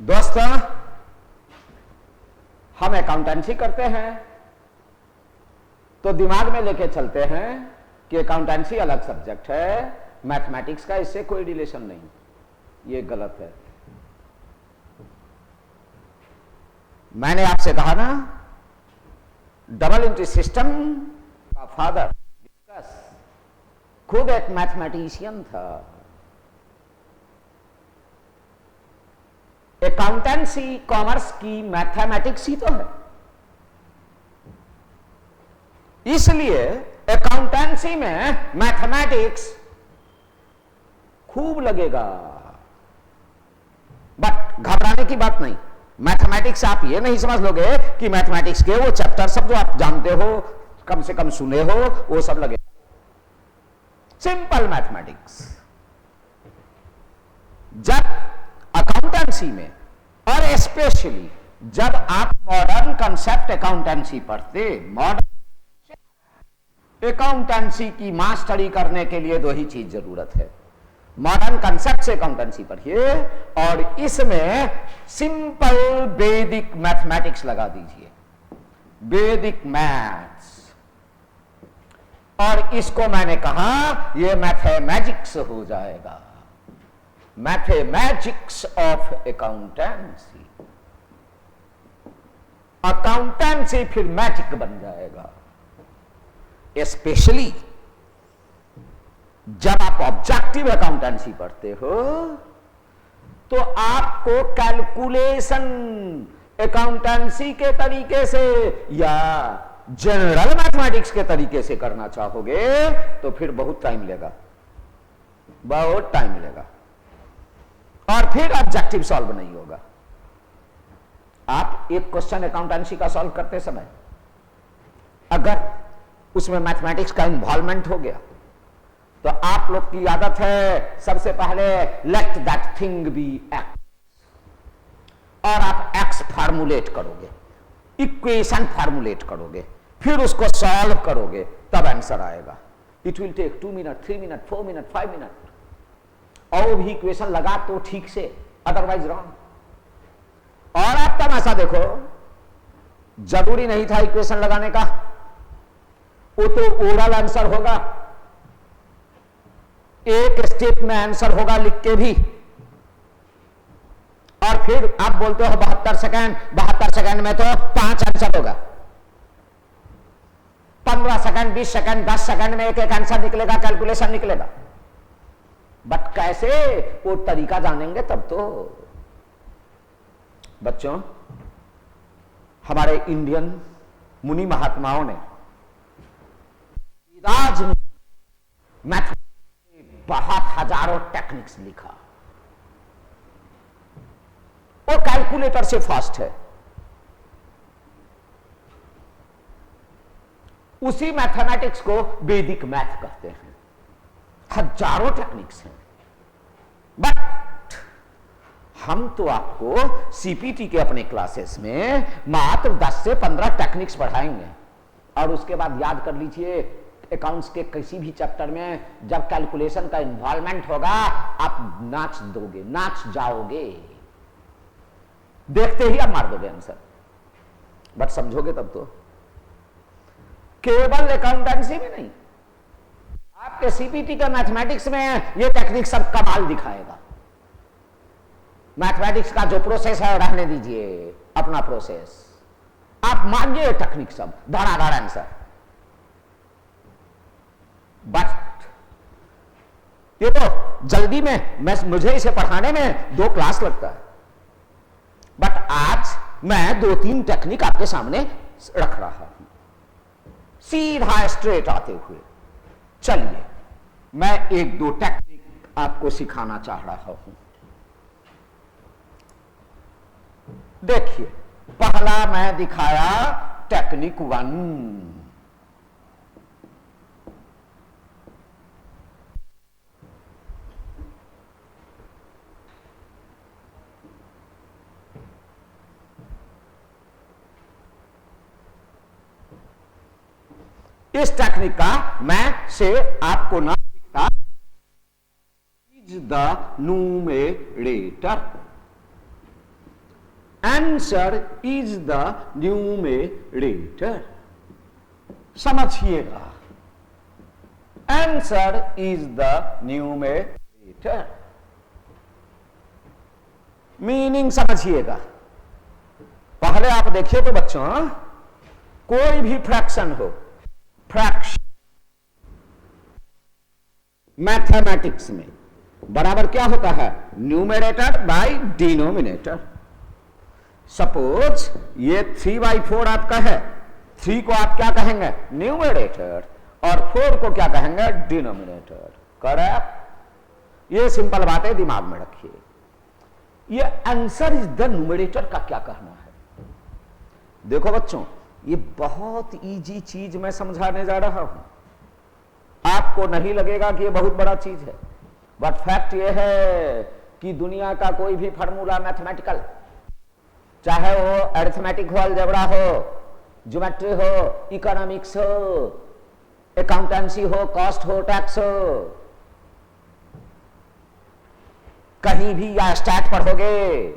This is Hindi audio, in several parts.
दोस्तों, हम अकाउंटेंसी करते हैं तो दिमाग में लेके चलते हैं कि अकाउंटेंसी अलग सब्जेक्ट है, मैथमेटिक्स का इससे कोई रिलेशन नहीं। ये गलत है। मैंने आपसे कहा ना, डबल एंट्री सिस्टम का फादर खुद एक मैथमेटिशियन था। अकाउंटेंसी कॉमर्स की मैथमेटिक्स ही तो है, इसलिए अकाउंटेंसी में मैथमेटिक्स खूब लगेगा। बट घबराने की बात नहीं। मैथमेटिक्स आप ये नहीं समझ लोगे कि मैथमेटिक्स के वो चैप्टर सब जो आप जानते हो, कम से कम सुने हो, वो सब लगेगा। Simple mathematics. जब अकाउंटेंसी में और स्पेशली जब आप मॉडर्न कंसेप्ट अकाउंटेंसी पढ़ते, मॉडर्न अकाउंटेंसी की मास्टरी करने के लिए दो ही चीज जरूरत है। मॉडर्न कंसेप्ट से अकाउंटेंसी पढ़िए और इसमें सिंपल वैदिक मैथमेटिक्स लगा दीजिए, वैदिक मैथ्स। और इसको मैंने कहा ये मैथमेटिक्स हो जाएगा, मैथमेटिक्स ऑफ अकाउंटेंसी। अकाउंटेंसी फिर मैजिक बन जाएगा। स्पेशली जब आप ऑब्जेक्टिव अकाउंटेंसी पढ़ते हो तो आपको कैलकुलेशन अकाउंटेंसी के तरीके से या जनरल मैथमेटिक्स के तरीके से करना चाहोगे तो फिर बहुत टाइम लेगा, बहुत टाइम लेगा, और फिर ऑब्जेक्टिव सॉल्व नहीं होगा। आप एक क्वेश्चन अकाउंटेंसी का सॉल्व करते समय अगर उसमें मैथमेटिक्स का इन्वॉल्वमेंट हो गया तो आप लोग की आदत है सबसे पहले let that thing be X, और आप एक्स फार्मूलेट करोगे, इक्वेशन फार्मूलेट करोगे, फिर उसको सॉल्व करोगे, तब आंसर आएगा। It will take 2 minute, 3 minute, 4 minute, 5 minute, और भी इक्वेशन लगा तो ठीक से, अदरवाइज रॉन्ग। और आप तमाशा देखो, जरूरी नहीं था इक्वेशन लगाने का, वो तो ओरल आंसर होगा, एक स्टेप में आंसर होगा लिख के भी, और फिर आप बोलते हो 72 सेकंड, 72 सेकंड में तो 5 आंसर होगा। 15 सेकंड, 20 सेकंड, 10 सेकंड में एक एक आंसर निकलेगा, कैलकुलेशन निकलेगा। बट कैसे, वो तरीका जानेंगे तब तो। बच्चों, हमारे इंडियन मुनि महात्माओं ने मैथ बहुत हजारों टेक्निक्स लिखा। वो कैलकुलेटर से फास्ट है। उसी मैथमेटिक्स को वैदिक मैथ कहते हैं। हजारों टेक्निक्स हैं। बट हम तो आपको सीपीटी के अपने क्लासेस में मात्र 10 से 15 टेक्निक्स पढ़ाएंगे, और उसके बाद याद कर लीजिए अकाउंट्स के किसी भी चैप्टर में जब कैलकुलेशन का इन्वॉल्वमेंट होगा आप नाच दोगे, नाच जाओगे, देखते ही आप मार दोगे आंसर। बट समझोगे तब तो। केवल अकाउंटेंसी में नहीं, आपके सीपीटी का मैथमेटिक्स में ये टेक्निक सब कमाल दिखाएगा। मैथमेटिक्स का जो प्रोसेस है रहने दीजिए, अपना प्रोसेस आप मानिए, टेक्निक सब धड़ाधड़ आंसर। बट ये तो जल्दी में मुझे इसे पढ़ाने में 2 क्लास लगता है। बट आज मैं 2-3 टेक्निक आपके सामने रख रहा हूं, सीधा स्ट्रेट आते हुए। चलिए मैं 1-2 टेक्निक आपको सिखाना चाह रहा हूं। देखिए, पहला मैं दिखाया टेक्निक 1। इस टेक्निक का मैं से आपको नाम लिखता, is the numerator. Answer is the numerator. समझिएगा, answer is the numerator. Meaning समझिएगा। पहले आप देखिए तो बच्चों, कोई भी फ्रैक्शन हो, फ्रैक्शन मैथमेटिक्स में बराबर क्या होता है? Numerator by denominator. सपोज ये 3/4 आपका है, 3 को आप क्या कहेंगे? न्यूमेरेटर, और 4 को क्या कहेंगे? डिनोमिनेटर। करेक्ट? ये सिंपल बातें दिमाग में रखिए। ये आंसर इज द न्यूमेरेटर का क्या कहना है? देखो बच्चों, ये बहुत इजी चीज मैं समझाने जा रहा हूं। आपको नहीं लगेगा कि ये बहुत बड़ा चीज है, बट फैक्ट ये है कि दुनिया का कोई भी फार्मूला मैथमेटिकल, चाहे वो अरिथमेटिक हो, अलजेब्रा हो, ज्योमेट्री हो, इकोनॉमिक्स हो, अकाउंटेंसी हो, कॉस्ट हो, टैक्स हो, कहीं भी या स्टैट पढ़ोगे,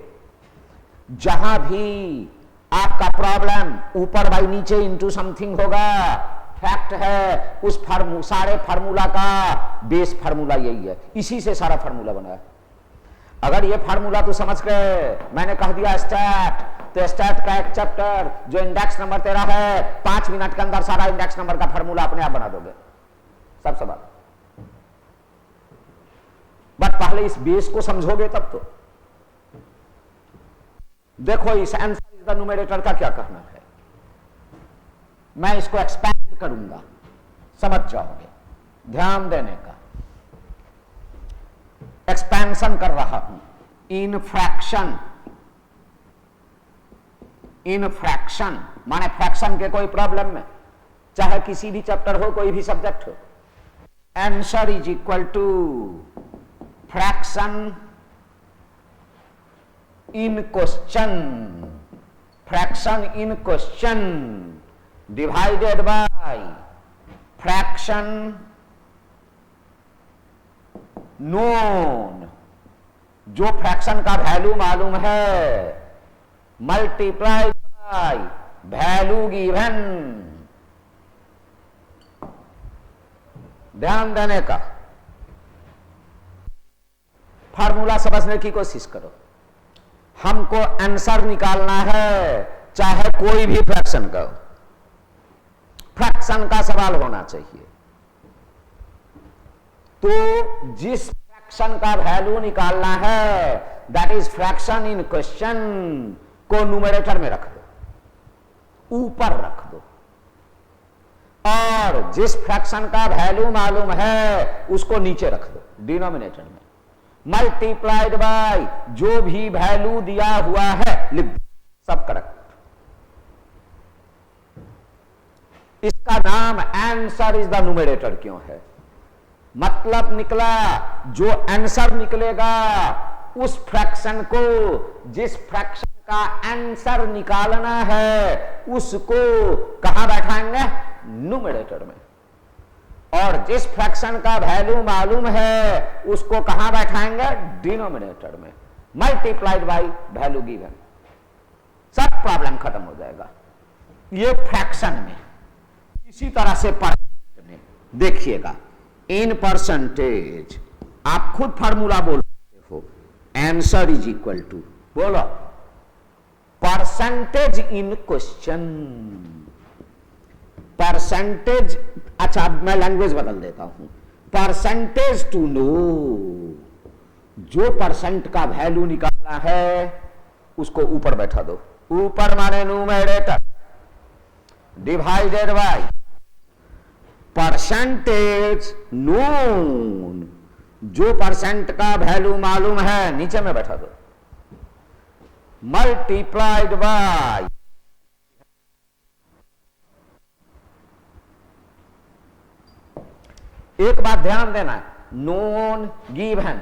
जहां भी आपका प्रॉब्लम ऊपर बाई नीचे इंटू समथिंग होगा, फैक्ट है उस सारे फार्मूला का बेस फार्मूला यही है। इसी से सारा फार्मूला बना है। अगर ये फार्मूला तो समझ गए, मैंने कह दिया स्टैट, तो स्टैट का एक चैप्टर जो इंडेक्स नंबर तेरा है, 5 मिनट के अंदर सारा इंडेक्स नंबर का फार्मूला अपने आप बना दोगे, सब सवाल। बट पहले इस बेस को समझोगे तब तो। देखो, इस आंसर इज द न्यूमेरेटर का क्या कहना है, मैं इसको एक्सपैंड करूंगा, समझ जाओगे। ध्यान देने का, एक्सपेंशन कर रहा हूं। इन फ्रैक्शन, इन फ्रैक्शन माने फ्रैक्शन के कोई प्रॉब्लम में, चाहे किसी भी चैप्टर हो, कोई भी सब्जेक्ट हो, answer is equal to fraction in question, fraction in question divided by fraction known, जो फ्रैक्शन का वैल्यू मालूम है, मल्टीप्लाई बाय वैल्यू गिवन। ध्यान देने का, फार्मूला समझने की कोशिश करो। हमको आंसर निकालना है, चाहे कोई भी फ्रैक्शन का, फ्रैक्शन का सवाल होना चाहिए। तो जिस फ्रैक्शन का वैल्यू निकालना है, that is fraction in question, को न्यूमेरेटर में रख दो, ऊपर रख दो, और जिस फ्रैक्शन का वैल्यू मालूम है उसको नीचे रख दो, डिनोमिनेटर में। मल्टीप्लाइड बाय जो भी वैल्यू दिया हुआ है लिख दो, सब करेक्ट। इसका नाम आंसर इज द न्यूमेरेटर क्यों है? मतलब निकला, जो आंसर निकलेगा उस फ्रैक्शन को, जिस फ्रैक्शन का आंसर निकालना है, उसको कहां बैठाएंगे? न्यूमेरेटर में। और जिस फ्रैक्शन का वैल्यू मालूम है उसको कहां बैठाएंगे? डिनोमिनेटर में। मल्टीप्लाइड बाय वैल्यू गिवन, सब प्रॉब्लम खत्म हो जाएगा। ये फ्रैक्शन में। इसी तरह से परसेंट में देखिएगा, इन परसेंटेज, आप खुद फार्मूला बोल सकते हो, आंसर इज इक्वल टू, बोलो, परसेंटेज इन क्वेश्चन, परसेंटेज, अच्छा मैं लैंग्वेज बदल देता हूं, परसेंटेज टू नो, जो परसेंट का वैल्यू निकालना है उसको ऊपर बैठा दो, ऊपर माने numerator, divided by percentage known, जो परसेंट का वैल्यू मालूम है नीचे में बैठा दो, मल्टीप्लाइड बाय एक बात ध्यान देना, नोन गिवन,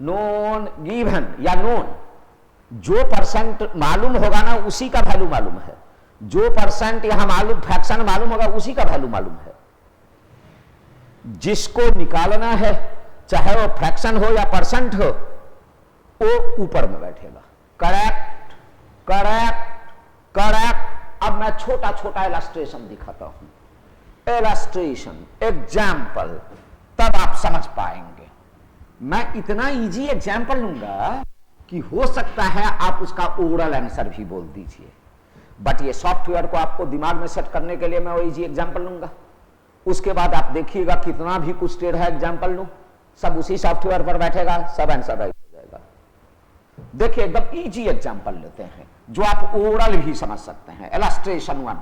नोन गिवन या नोन, जो परसेंट मालूम होगा ना उसी का वैल्यू मालूम है, जो परसेंट यहां मालूम, फ्रैक्शन मालूम होगा उसी का वैल्यू मालूम है। जिसको निकालना है, चाहे वो फ्रैक्शन हो या परसेंट हो, वो ऊपर में बैठेगा। Correct, correct correct. अब मैं छोटा छोटा इलस्ट्रेशन दिखाता हूं, इलस्ट्रेशन एग्जाम्पल, तब आप समझ पाएंगे। मैं इतना इजी एग्जाम्पल लूंगा कि हो सकता है आप उसका ओरल आंसर भी बोल दीजिए, बट ये सॉफ्टवेयर को आपको दिमाग में सेट करने के लिए मैं वो इजी एग्जाम्पल लूंगा। उसके बाद आप देखिएगा कितना भी कुछ टेढ़ा एग्जाम्पल लूं, सब उसी सॉफ्टवेयर पर बैठेगा, सब आंसर राइट हो जाएगा। देखिए एकदम इजी एग्जाम्पल लेते हैं जो आप ओरल भी समझ सकते हैं। इलस्ट्रेशन 1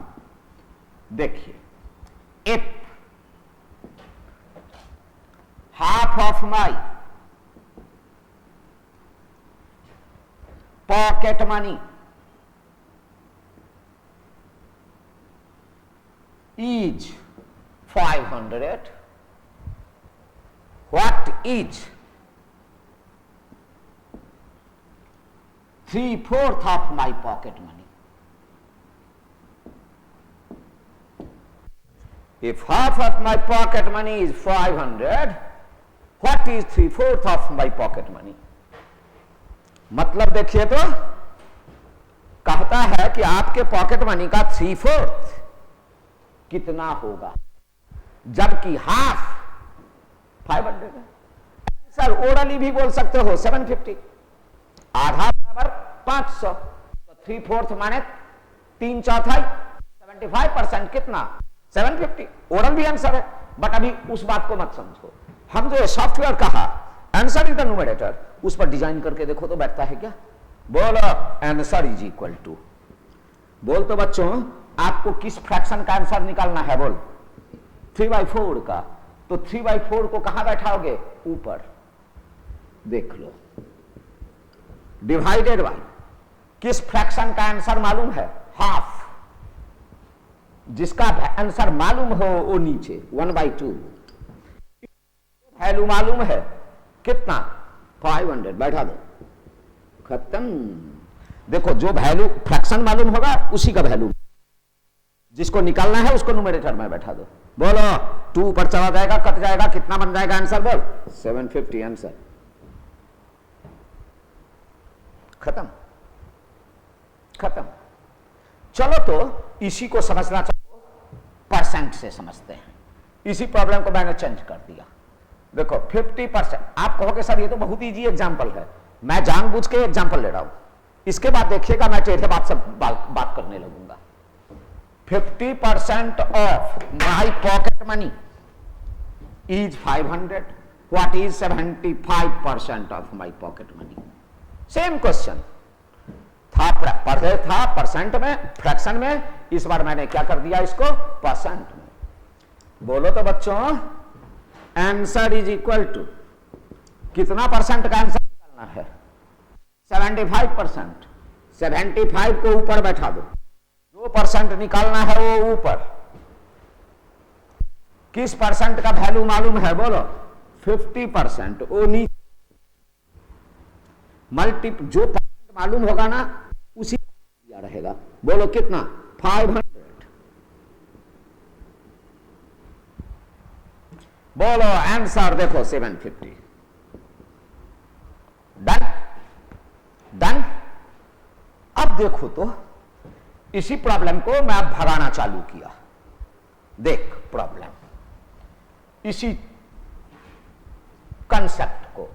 देखिए, if half of my pocket money is 500, what is 3/4 of my pocket money? If half of my pocket money is 500, what is 3/4 of my pocket money? मतलब देखिए तो कहता है कि आपके पॉकेट मनी का 3/4 कितना होगा, जबकि हाफ 500 है। सर ओरली भी बोल सकते हो 750, आधा बराबर 500, तो 3/4 माने 3/4, 75% कितना 750। ओरल भी आंसर है, बट अभी उस बात को मत समझो। हम जो सॉफ्टवेयर कहा आंसर इज द न्यूमरेटर, उस पर डिजाइन करके देखो तो बैठता है क्या। बोलो आंसर इज इक्वल टू, बोल तो बच्चों आपको किस फ्रैक्शन का आंसर निकालना है, बोल 3/4 का। तो 3/4 को कहां बैठाओगे, ऊपर देख लो, डिवाइडेड बाय किस फ्रैक्शन का आंसर मालूम है, हाफ। जिसका आंसर मालूम हो वो नीचे 1/2, वैल्यू मालूम है कितना 500, बैठा दो, खत्म। देखो जो वैल्यू फ्रैक्शन मालूम होगा उसी का वैल्यू, जिसको निकालना है उसको न्यूमरेटर में बैठा दो। बोलो 2 पर चला जाएगा, कट जाएगा, कितना बन जाएगा आंसर, बोल 750 आंसर, खत्म खत्म। चलो तो इसी को समझना चाहो परसेंट से समझते हैं। इसी प्रॉब्लम को मैंने चेंज कर दिया। देखो 50%, आप कहोगे सर ये तो बहुत इजी एग्जांपल है, मैं जानबूझ के एग्जांपल ले रहा हूं। इसके बाद देखिएगा मैं टेढ़े बात से बात करने लगूंगा। 50% of my pocket money is 500, what is 75% of my pocket money. Same question था, पढ़े था परसेंट में, फ्रैक्शन में, इस बार मैंने क्या कर दिया इसको परसेंट में। बोलो तो बच्चों आंसर इज इक्वल टू, कितना परसेंट का आंसर निकालना है, 75%। 75 को ऊपर बैठा दो, जो परसेंट निकालना है वो ऊपर। किस परसेंट का वैल्यू मालूम है, बोलो 50%, वो नीचे मल्टीप, जो परसेंट मालूम होगा ना उसी दिया रहेगा। बोलो कितना 500, बोलो आंसर देखो 750। Done done. अब देखो तो इसी प्रॉब्लम को मैं भगाना चालू किया। देख प्रॉब्लम, इसी कंसेप्ट को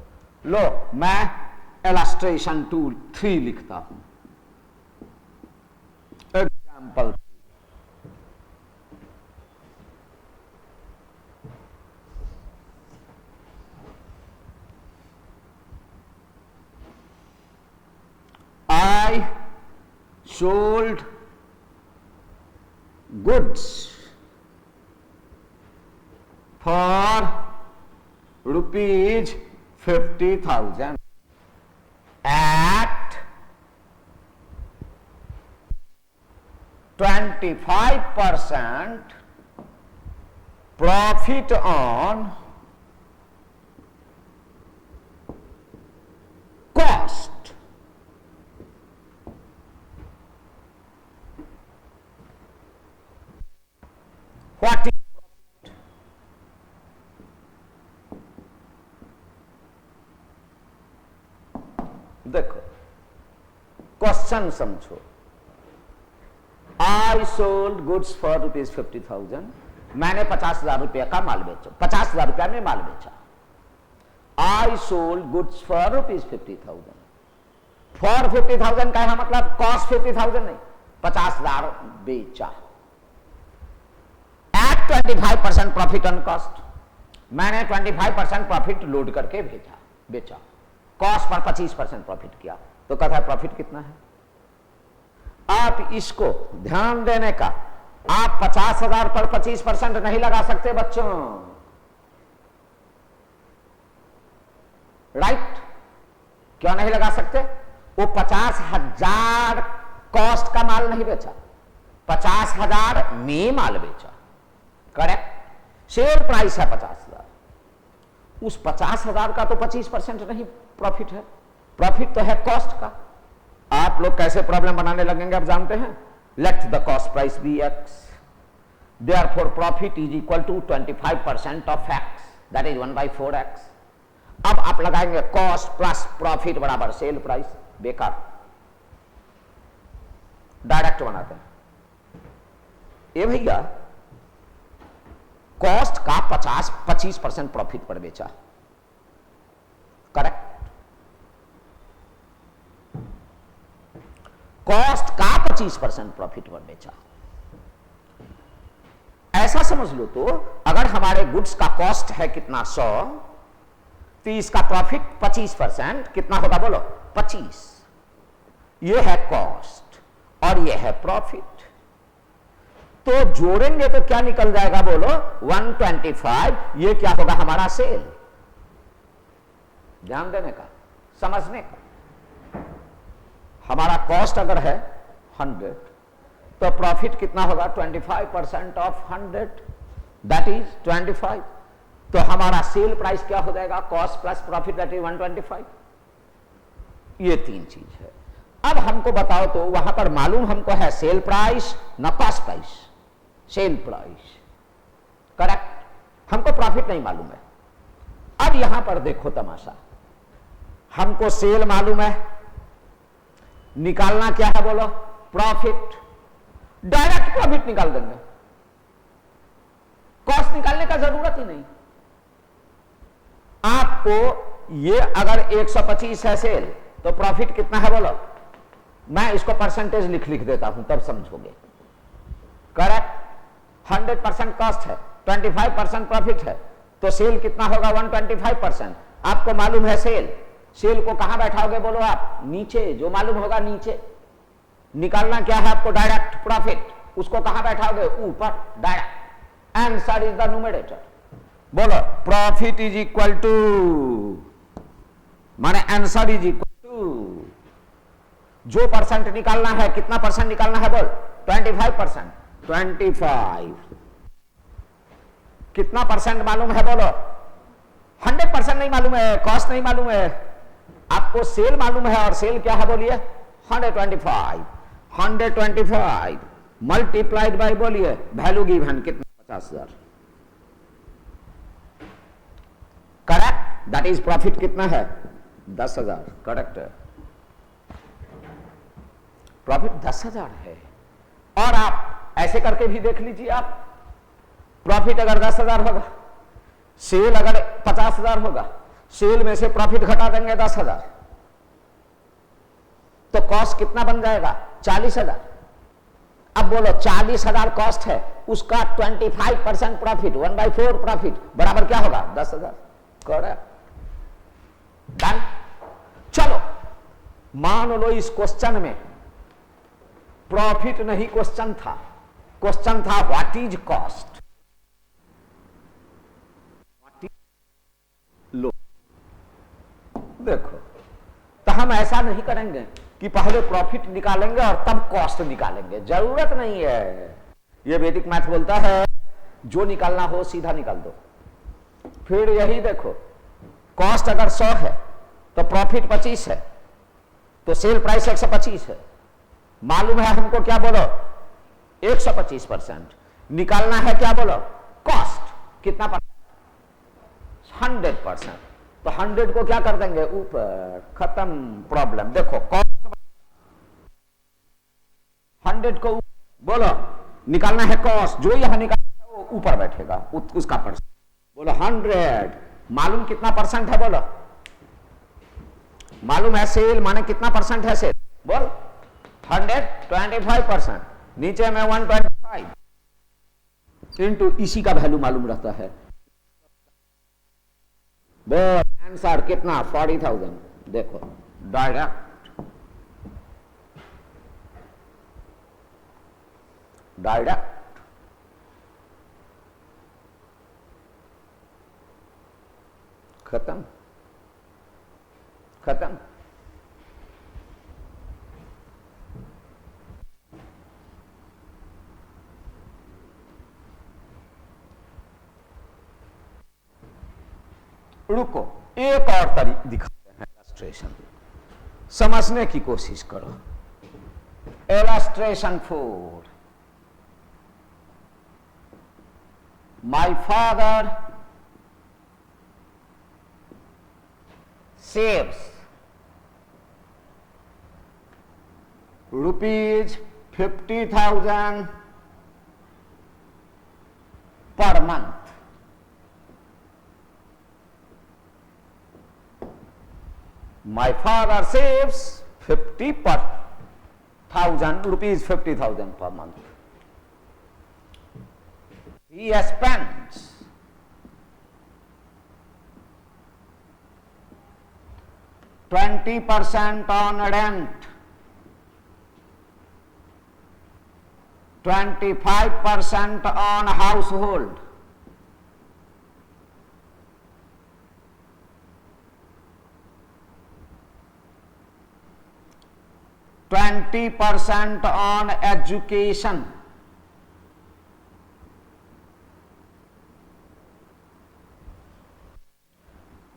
लो, मैं इलस्ट्रेशन टूल 3 लिखता हूं, example. I sold goods for rupees 50,000 at 25% profit on cost. What is profit? देखो क्वेश्चन समझो। आई सोल्ड गुड्स फॉर ₹50,000, मैंने 50,000 रुपये का माल बेचा, 50,000 रुपया में माल बेचा। I sold goods for ₹50,000, for 50,000 का है मतलब कॉस्ट 50,000 नहीं, 50,000 बेचा एट 25% प्रॉफिट ऑन कॉस्ट। मैंने 25% प्रॉफिट लोड करके बेचा, कॉस्ट पर 25% प्रॉफिट किया, तो कहता है प्रॉफिट कितना है। आप इसको ध्यान देने का, आप 50,000 पर 25% नहीं लगा सकते बच्चों, राइट? क्यों नहीं लगा सकते? वो 50,000 कॉस्ट का माल नहीं बेचा, 50,000 में माल बेचा, करेक्ट? सेल प्राइस है 50,000, उस 50,000 का तो 25% नहीं प्रॉफिट है, प्रॉफिट तो है कॉस्ट का। आप लोग कैसे प्रॉब्लम बनाने लगेंगे आप जानते हैं? Let the cost price be x, therefore profit is equal to 25% of x, that is 1/4x। अब आप लगाएंगे कॉस्ट प्लस प्रॉफिट बराबर सेल प्राइस, बेकार, डायरेक्ट बनाते हैं। ये भैया कॉस्ट का 25% प्रॉफिट पर बेचा, करेक्ट? कॉस्ट का 25% प्रॉफिट पर बेचा। ऐसा समझ लो, तो अगर हमारे गुड्स का कॉस्ट है कितना 100, तो इसका प्रॉफिट 25% कितना होगा बोलो? 25। ये है कॉस्ट और ये है प्रॉफिट, तो जोड़ेंगे तो क्या निकल जाएगा बोलो? 125। ये क्या होगा? हमारा सेल। ध्यान देने का, समझने का। हमारा कॉस्ट अगर है 100, तो प्रॉफिट कितना होगा? 25% ऑफ 100, दैट इज 25। तो हमारा सेल प्राइस क्या हो जाएगा? Cost plus profit, that is 125। ये तीन चीज है। अब हमको बताओ तो, वहां पर मालूम हमको है सेल प्राइस ना cost price, sale price, correct? हमको प्रॉफिट नहीं मालूम है। अब यहां पर देखो तमाशा, हमको सेल मालूम है, निकालना क्या है बोलो? प्रॉफिट। डायरेक्ट प्रॉफिट निकाल देंगे, कॉस्ट निकालने का जरूरत ही नहीं। आपको ये अगर 125 है सेल, तो प्रॉफिट कितना है बोलो? मैं इसको परसेंटेज लिख देता हूं, तब समझोगे, करेक्ट? 100% कॉस्ट है, 25% प्रॉफिट है, तो सेल कितना होगा? 125%। आपको मालूम है सेल, सेल को कहां बैठाओगे बोलो आप? नीचे, जो मालूम होगा नीचे। निकालना क्या है आपको? डायरेक्ट प्रॉफिट, उसको कहां बैठाओगे? ऊपर, direct. Answer is the numerator. बोलो प्रॉफिट इज इक्वल टू, माने आंसर इज इक्वल टू, जो परसेंट निकालना है, कितना परसेंट निकालना है बोल? 25%। 25 कितना परसेंट मालूम है बोलो? 100% नहीं मालूम है, कॉस्ट नहीं मालूम है, आपको सेल मालूम है। और सेल क्या है बोलिए? 125। 125 मल्टीप्लाइड बाय बोलिए वैल्यू गिवन कितना? 50,000, करेक्ट? दैट इज प्रॉफिट कितना है? 10,000, करेक्ट है। प्रॉफिट 10,000 है। और आप ऐसे करके भी देख लीजिए, आप प्रॉफिट अगर 10,000 होगा, सेल अगर 50,000 होगा, सेल में से प्रॉफिट घटा देंगे 10,000, तो कॉस्ट कितना बन जाएगा? 40,000। अब बोलो 40,000 कॉस्ट है, उसका 25% प्रॉफिट, 1/4 प्रॉफिट बराबर क्या होगा? 10,000, करेक्ट? डन। चलो मान लो इस क्वेश्चन में प्रॉफिट नहीं क्वेश्चन था, क्वेश्चन था व्हाट इज कॉस्ट। लो देखो, तो हम ऐसा नहीं करेंगे कि पहले प्रॉफिट निकालेंगे और तब कॉस्ट निकालेंगे, जरूरत नहीं है। ये वैदिक मैथ बोलता है जो निकालना हो सीधा निकाल दो। फिर यही देखो, कॉस्ट अगर 100 है तो प्रॉफिट 25 है, तो सेल प्राइस 125 है। मालूम है हमको क्या बोलो? 125%। निकालना है क्या बोलो? कॉस्ट कितना परसेंट? 100%। तो 100 को क्या कर देंगे? ऊपर, खत्म प्रॉब्लम। देखो कॉस्ट 100 को बोलो निकालना है कॉस्ट, जो यहां निकालना है वो ऊपर बैठेगा उसका परसेंट। बोलो 100, मालूम कितना परसेंट है? बोलो मालूम है सेल माने कितना परसेंट है सेल? बोल 125%, नीचे में 125 इंटू इसी का वैल्यू मालूम रहता है। बोल आंसर कितना? 40,000। देखो डायरेक्ट खत्म। रुको एक और तरीका दिखाते हैं, इलस्ट्रेशन समझने की कोशिश करो। Illustration 4, my father saves rupees 50,000 per month. My father saves 50,000 rupees 50,000 per month. He spends 20% on rent, 25% on household, 20% on education,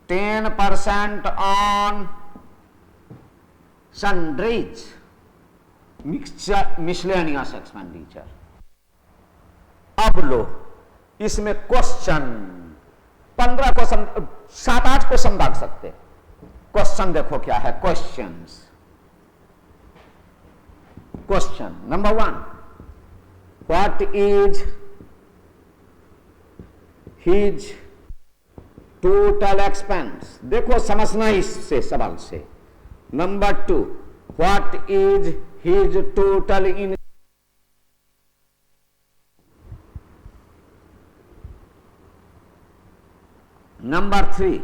10% on sundries, miscellaneous expenditure। अब लो इसमें क्वेश्चन 15 क्वेश्चन 7-8 क्वेश्चन दाग सकते। क्वेश्चन देखो क्या है? Question number 1, what is his total expense? देखो समझना इससे सवाल से। Number 2, what is his total in? Number 3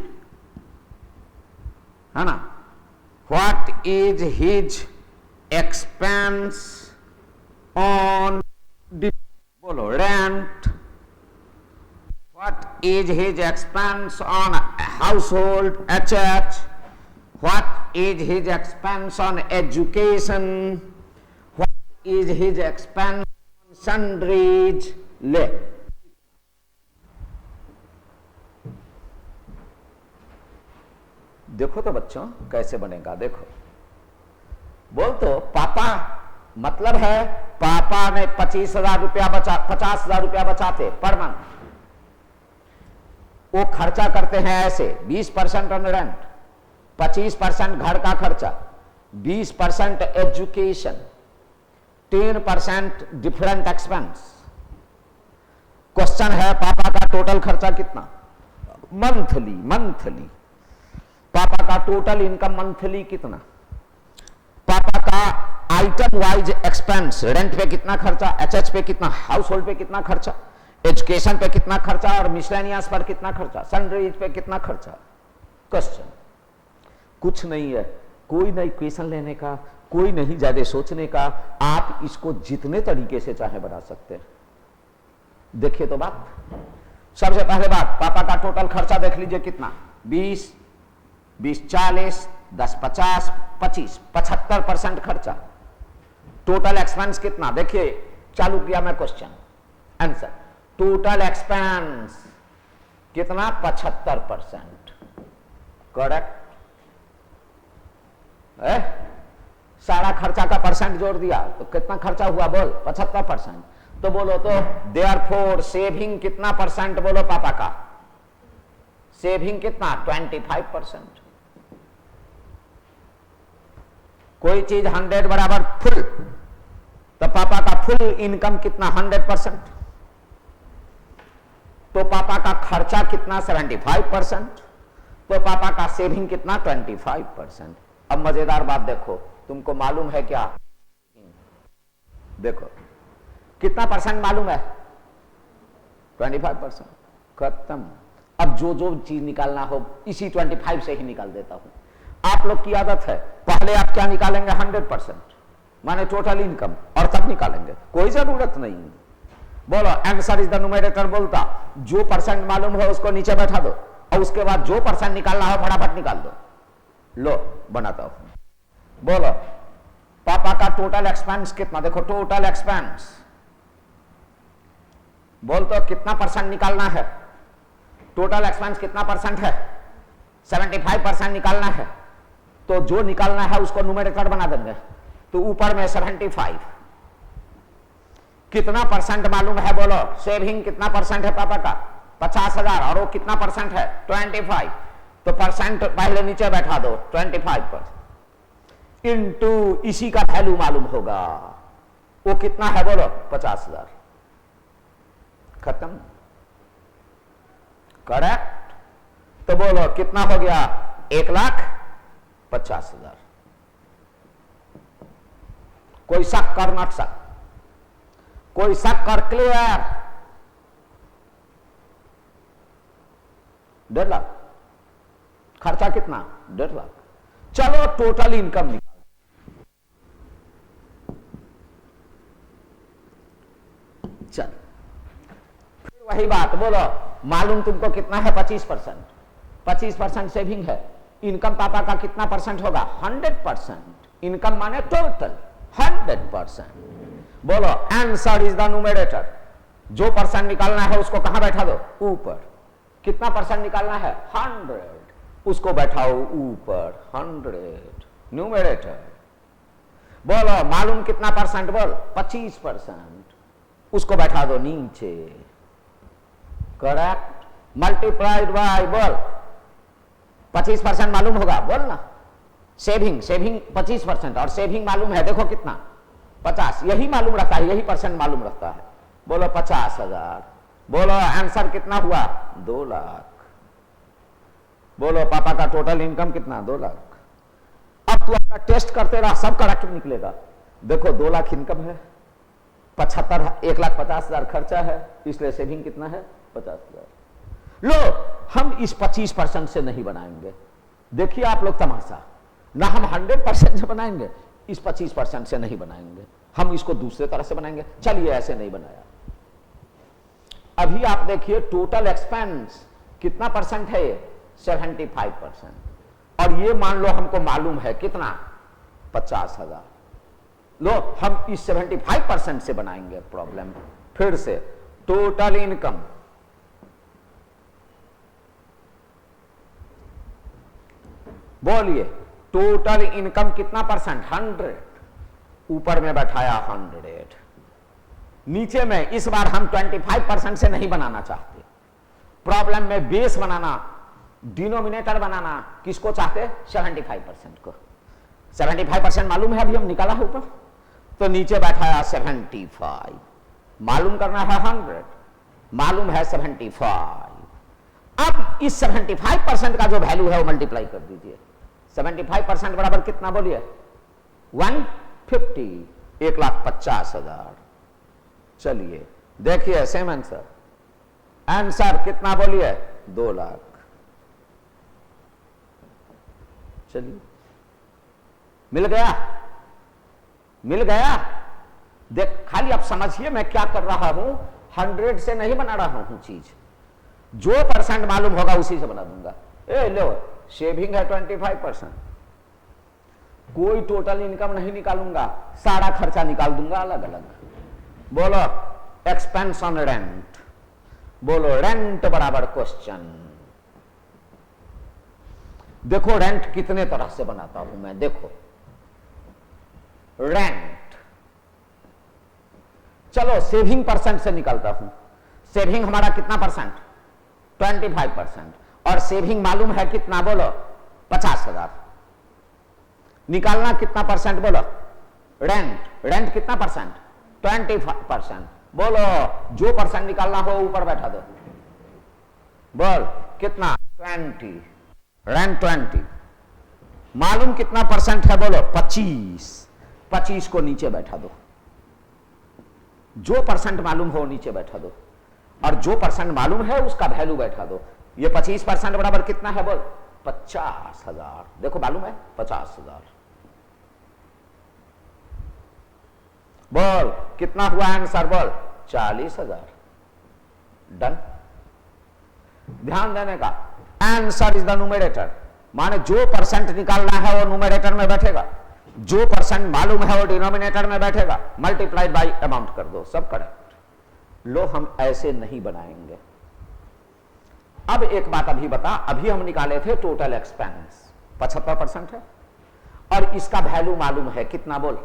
है ना, what is his expense on, बोलो rent, what is his expense on household HH, what is his expense on education, what is his expense on sundries। ले देखो तो बच्चों कैसे बनेगा। देखो बोल तो पापा, मतलब है पापा ने 25,000 रुपया 50,000 रुपया बचाते पर मंथ। वो खर्चा करते हैं ऐसे 20% ऑन रेंट, 25% घर का खर्चा, 20% एजुकेशन, 10% डिफरेंट एक्सपेंस। क्वेश्चन है पापा का टोटल खर्चा कितना? मंथली पापा का टोटल इनकम मंथली कितना? पापा का आइटम वाइज एक्सपेंस, रेंट पे कितना खर्चा, एचएच पे कितना, हाउस होल्ड पे कितना खर्चा, एजुकेशन पे कितना खर्चा और मिसलेनियस पर कितना खर्चा, सनराइज पे कितना खर्चा। क्वेश्चन कुछ नहीं है, कोई नहीं क्वेश्चन लेने का, कोई नहीं ज्यादा सोचने का, आप इसको जितने तरीके से चाहे बना सकते हैं। देखिए तो बात, सबसे पहले बात पापा का टोटल खर्चा देख लीजिए कितना, 20 40 10 50 25 75% खर्चा। टोटल एक्सपेंस कितना? देखिए चालू किया मैं क्वेश्चन, आंसर टोटल एक्सपेंस कितना? 75%। करेक्ट है? सारा खर्चा का परसेंट जोड़ दिया तो कितना खर्चा हुआ? बोल 75%। तो बोलो तो देयरफॉर सेविंग कितना परसेंट? बोलो पापा का सेविंग कितना? 25%। कोई चीज 100 बराबर फुल तो पापा का फुल इनकम कितना? 100%। तो पापा का खर्चा कितना? 75%। तो पापा का सेविंग कितना? 25%। अब मजेदार बात देखो, तुमको मालूम है क्या? देखो कितना परसेंट मालूम है? 25%। खत्म। अब जो जो चीज निकालना हो इसी 25 से ही निकाल देता हूं। आप लोग की आदत है पहले आप क्या निकालेंगे? 100%, माने टोटल इनकम, और तब निकालेंगे। कोई जरूरत नहीं। बोलो आंसर इज द न्यूमरेटर। बोलता जो परसेंट मालूम हो उसको नीचे बैठा दो, और उसके बाद जो परसेंट निकालना हो फटाफट निकाल दो। लो बनाता हूं। बोलो पापा का टोटल एक्सपेंस कितना? देखो टोटल एक्सपेंस, बोल तो कितना परसेंट निकालना है? टोटल एक्सपेंस कितना परसेंट है? 75% निकालना है। तो जो निकालना है उसको न्यूमरेटर बना देंगे। तो ऊपर में 75। कितना परसेंट मालूम है? बोलो सेविंग कितना परसेंट है पापा का? 50,000। और वो कितना परसेंट है? 25। तो परसेंट पहले नीचे बैठा दो, 25% इंटू इसी का वैल्यू मालूम होगा। वो कितना है? बोलो 50,000। खत्म। करेक्ट। तो बोलो कितना हो गया? 1,50,000। कोई शक कर? नॉट शक। कोई शक कर? क्लियर? 1.5 लाख। खर्चा कितना? 1.5 लाख। चलो टोटल इनकम निकाल। चल फिर वही बात। बोलो मालूम तुमको कितना है? 25%। 25% सेविंग है। इनकम पापा का कितना परसेंट होगा? 100%। इनकम माने टोटल 100%। बोलो आंसर इज द न्यूमरेटर। जो परसेंट निकालना है उसको कहां बैठा दो? ऊपर। कितना परसेंट निकालना है? 100। उसको बैठाओ ऊपर 100 न्यूमरेटर। बोलो मालूम कितना परसेंट? बोल 25%। उसको बैठा दो नीचे। करेक्ट। मल्टीप्लाइड बाय, बोल 25% मालूम होगा? बोल ना। सेविंग 25%, और सेविंग मालूम है देखो कितना? 50। यही मालूम रहता है, यही परसेंट मालूम रहता है। बोलो 50,000। बोलो आंसर कितना हुआ? 2 लाख। बोलो पापा का टोटल इनकम कितना? 2 लाख। अब तू अपना टेस्ट करते रहा, सब करेक्ट निकलेगा। देखो 2 लाख इनकम है, 1,50,000 खर्चा है, इसलिए सेविंग कितना है? 50,000। लो हम इस 25% से नहीं बनाएंगे। देखिए आप लोग तमाशा, ना हम 100% से बनाएंगे, इस 25% से नहीं बनाएंगे। हम इसको दूसरे तरह से बनाएंगे। चलिए ऐसे नहीं बनाया। अभी आप देखिए टोटल एक्सपेंस कितना परसेंट है? 75%। और ये मान लो हमको मालूम है कितना? 50,000। लो हम इस 75% से बनाएंगे प्रॉब्लम। फिर से टोटल इनकम, बोलिए टोटल इनकम कितना परसेंट? 100। ऊपर में बैठाया 100। नीचे में इस बार हम 25% से नहीं बनाना चाहते। प्रॉब्लम में बेस बनाना, डिनोमिनेटर बनाना किसको चाहते? 75% को। 75% मालूम है, अभी हम निकाला है ऊपर, तो नीचे बैठाया 75। मालूम करना है 100, मालूम है 75। अब इस 75% का जो वैल्यू है वो मल्टीप्लाई कर दीजिए। 75% बराबर कितना? बोलिए 150। 1,50,000। चलिए देखिए सेम आंसर। आंसर कितना? बोलिए 2 लाख। चलिए मिल गया? मिल गया? देख खाली आप समझिए मैं क्या कर रहा हूं। 100 से नहीं बना रहा हूं चीज, जो परसेंट मालूम होगा उसी से बना दूंगा। ए लो सेविंग है 25%, कोई टोटल इनकम नहीं निकालूंगा, सारा खर्चा निकाल दूंगा अलग अलग। बोलो एक्सपेंस ऑन रेंट। बोलो रेंट बराबर क्वेश्चन। देखो रेंट कितने तरह से बनाता हूं मैं। देखो रेंट, चलो सेविंग परसेंट से निकालता हूं। सेविंग हमारा कितना परसेंट? 25%। और सेविंग मालूम है कितना? बोलो 50,000। निकालना कितना परसेंट? बोलो रेंट। रेंट कितना परसेंट? 25%। बोलो जो परसेंट निकालना हो ऊपर बैठा दो। बोल कितना? 20। रैंक 20। मालूम कितना परसेंट है? बोलो 25। 25 को नीचे बैठा दो। जो परसेंट मालूम हो नीचे बैठा दो, और जो परसेंट मालूम है उसका वैल्यू बैठा दो। ये 25% बराबर कितना है? बोल 50,000। देखो मालूम है 50,000। बोल कितना हुआ आंसर? बोल 40,000। डन। ध्यान देने का, आंसर इज द न्यूमरेटर, माने जो परसेंट निकालना है वो न्यूमरेटर में बैठेगा, जो परसेंट मालूम है वो डिनोमिनेटर में बैठेगा, मल्टीप्लाइड बाय अमाउंट कर दो, सब करेक्ट। लो हम ऐसे नहीं बनाएंगे। अब एक बात अभी बता, अभी हम निकाले थे टोटल एक्सपेंस 75% है, और इसका वैल्यू मालूम है कितना? बोल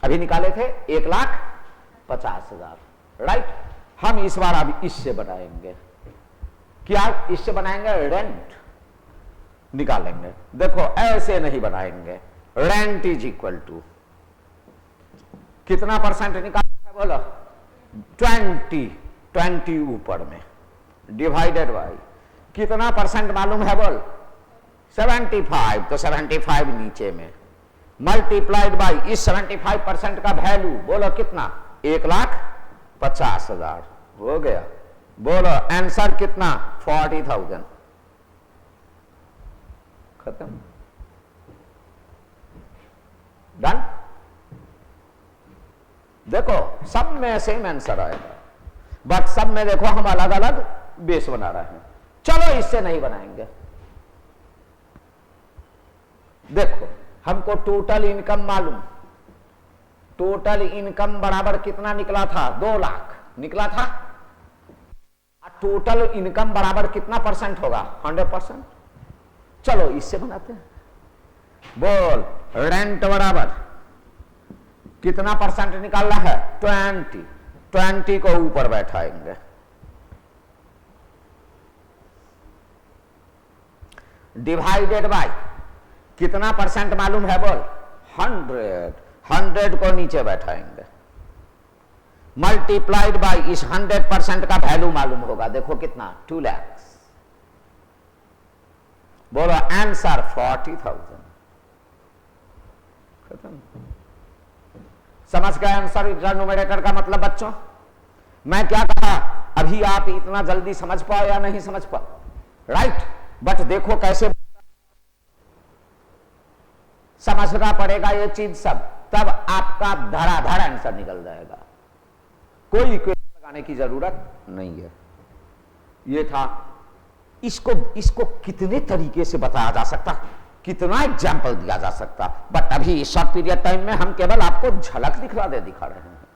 अभी निकाले थे 1,50,000, राइट। हम इस बार अभी इससे बनाएंगे। क्या इससे बनाएंगे? रेंट निकालेंगे। देखो ऐसे नहीं बनाएंगे। रेंट इज इक्वल टू कितना परसेंट निकालना है? बोलो 20 ऊपर में डिवाइडेड बाई कितना परसेंट मालूम है? बोल 75, तो 75 नीचे में मल्टीप्लाइड बाई इस 75% का वैल्यू। बोलो कितना? 1,50,000 हो गया। बोलो आंसर कितना? 40,000। खत्म। डन। देखो सब में सेम आंसर आएगा, बट सब में देखो हम अलग अलग बेस बना रहे हैं। चलो इससे नहीं बनाएंगे। देखो हमको टोटल इनकम मालूम, टोटल इनकम बराबर कितना निकला था? 2 लाख निकला था। टोटल इनकम बराबर कितना परसेंट होगा? 100%। चलो इससे बनाते हैं। बोल रेंट बराबर कितना परसेंट निकालना है? 20 को ऊपर बैठाएंगे। डिवाइडेड बाय कितना परसेंट मालूम है? बोल 100 को नीचे बैठाएंगे। मल्टीप्लाइड बाय इस 100% का वैल्यू मालूम होगा। देखो कितना? 2 लाख। बोलो आंसर 40,000। खत्म। समझ गए आंसर न्यूमरेटर का मतलब बच्चों? मैं क्या कहा? अभी आप इतना जल्दी समझ पाओ या नहीं समझ पाओ, राइट। बट देखो कैसे समझना पड़ेगा ये चीज सब, तब आपका धड़ाधड़ आंसर निकल जाएगा। कोई लगाने की जरूरत नहीं है। ये था। इसको कितने तरीके से बताया जा सकता, कितना एग्जाम्पल दिया जा सकता, बट अभी शॉर्ट पीरियड टाइम में हम केवल आपको झलक दिखा रहे हैं।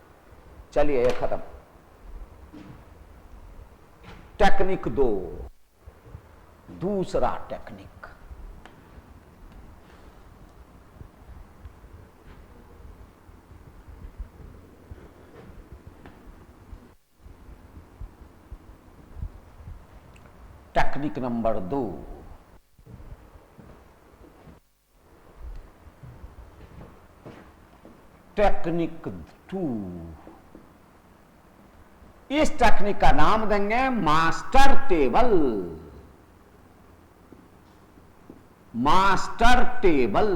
चलिए ये खत्म। टेक्निक 2, दूसरा टेक्निक। Technique number 2, technique 2। इस टेक्निक का नाम देंगे मास्टर टेबल। Master table.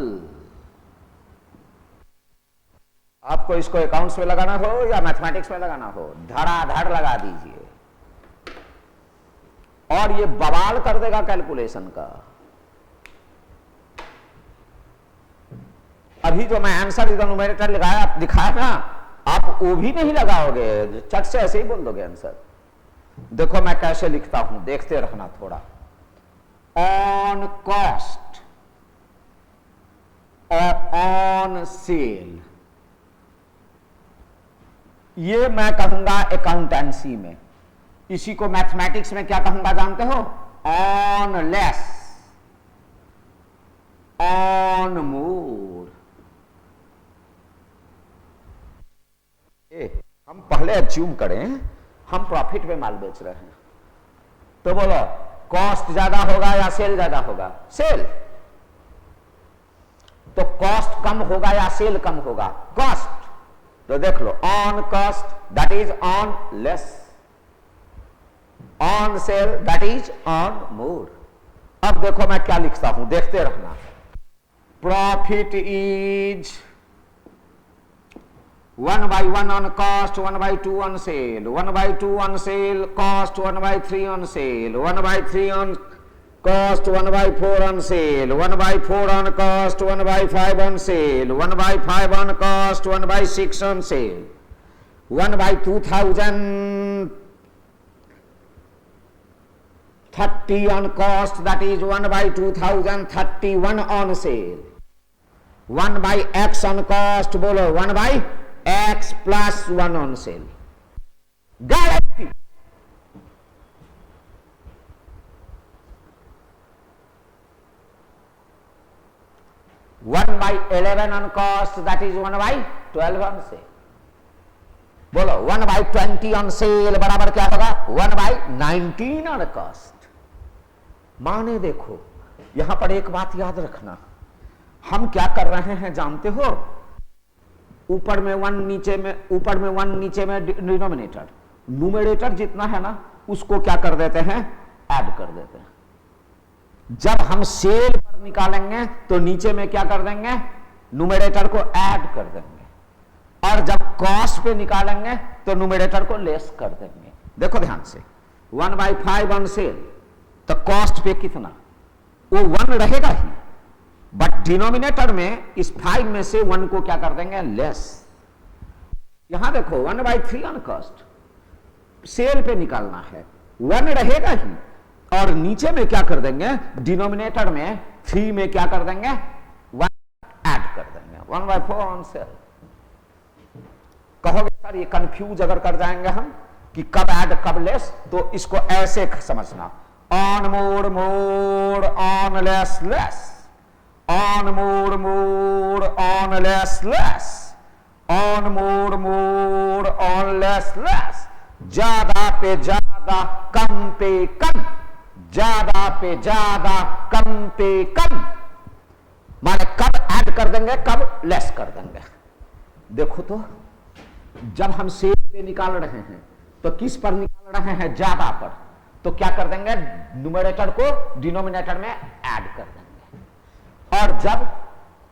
आपको इसको अकाउंट्स में लगाना हो या मैथमेटिक्स में लगाना हो, धड़ाधड़ लगा दीजिए, और ये बवाल कर देगा कैलकुलेशन का। अभी जो मैं आंसर इधर न्यूमरेटर लगाया दिखाया ना, आप वो भी नहीं लगाओगे, चट से ऐसे ही बोल दोगे आंसर। देखो मैं कैसे लिखता हूं, देखते रहना थोड़ा। ऑन कॉस्ट और ऑन सेल, ये मैं कहूंगा अकाउंटेंसी में। इसी को मैथमेटिक्स में क्या कहूंगा जानते हो? On less, on more. हम पहले अज्यूम करें हम प्रॉफिट में माल बेच रहे हैं, तो बोलो कॉस्ट ज्यादा होगा या सेल ज्यादा होगा? सेल। तो कॉस्ट कम होगा या सेल कम होगा? कॉस्ट। तो देख लो, on cost that is on less, on sale that is on more. अब देखो मैं क्या लिखता हूं, देखते रहना। Profit is 1/1 on cost, 1/2 on sale, 1/2 on sale, cost 1/3 on sale, 1/3 on cost, 1/4 on sale, 1/4 on cost, 1/5 on sale, 1/5 on cost, 1/6 on sale, 1/2030 on cost, that is 1/2031 on sale, 1/x on cost, बोलो 1/x plus 1 on sale, guarantee. One by 11 on cost, that is 1/12 on sale, बोलो 1/20 on sale बराबर क्या होगा, 1/19 on cost। माने देखो, यहां पर एक बात याद रखना, हम क्या कर रहे हैं जानते हो, ऊपर में 1 नीचे में, ऊपर में 1 नीचे में डिनोमिनेटर, न्यूमरेटर जितना है ना उसको क्या कर देते हैं, ऐड कर देते हैं। जब हम सेल पर निकालेंगे तो नीचे में क्या कर देंगे, न्यूमरेटर को ऐड कर देंगे, और जब कॉस्ट पे निकालेंगे तो न्यूमरेटर को लेस कर देंगे। देखो ध्यान से, 1/5 ऑन सेल, तो कॉस्ट पे कितना, वो 1 रहेगा ही, बट डिनोमिनेटर में इस 5 में से 1 को क्या कर देंगे, लेस। यहां देखो 1/3 ऑन कॉस्ट, सेल पे निकालना है, 1 रहेगा ही, और नीचे में क्या कर देंगे, डिनोमिनेटर में 3 में क्या कर देंगे, 1 ऐड कर देंगे, 1/4 ऑन सेल। कहोगे सर ये कंफ्यूज अगर कर जाएंगे हम कि कब ऐड कब लेस, तो इसको ऐसे समझना, on more more, on less less, on more more, on less less, on more more, on less less, ज्यादा पे ज्यादा, कम पे कम, ज्यादा पे ज्यादा, कम पे कम, माने कब ऐड कर देंगे कब लेस कर देंगे। देखो तो जब हम सेल पे निकाल रहे हैं तो किस पर निकाल रहे हैं, ज्यादा पर, तो क्या कर देंगे, न्यूमरेटर को डिनोमिनेटर में ऐड कर देंगे। और जब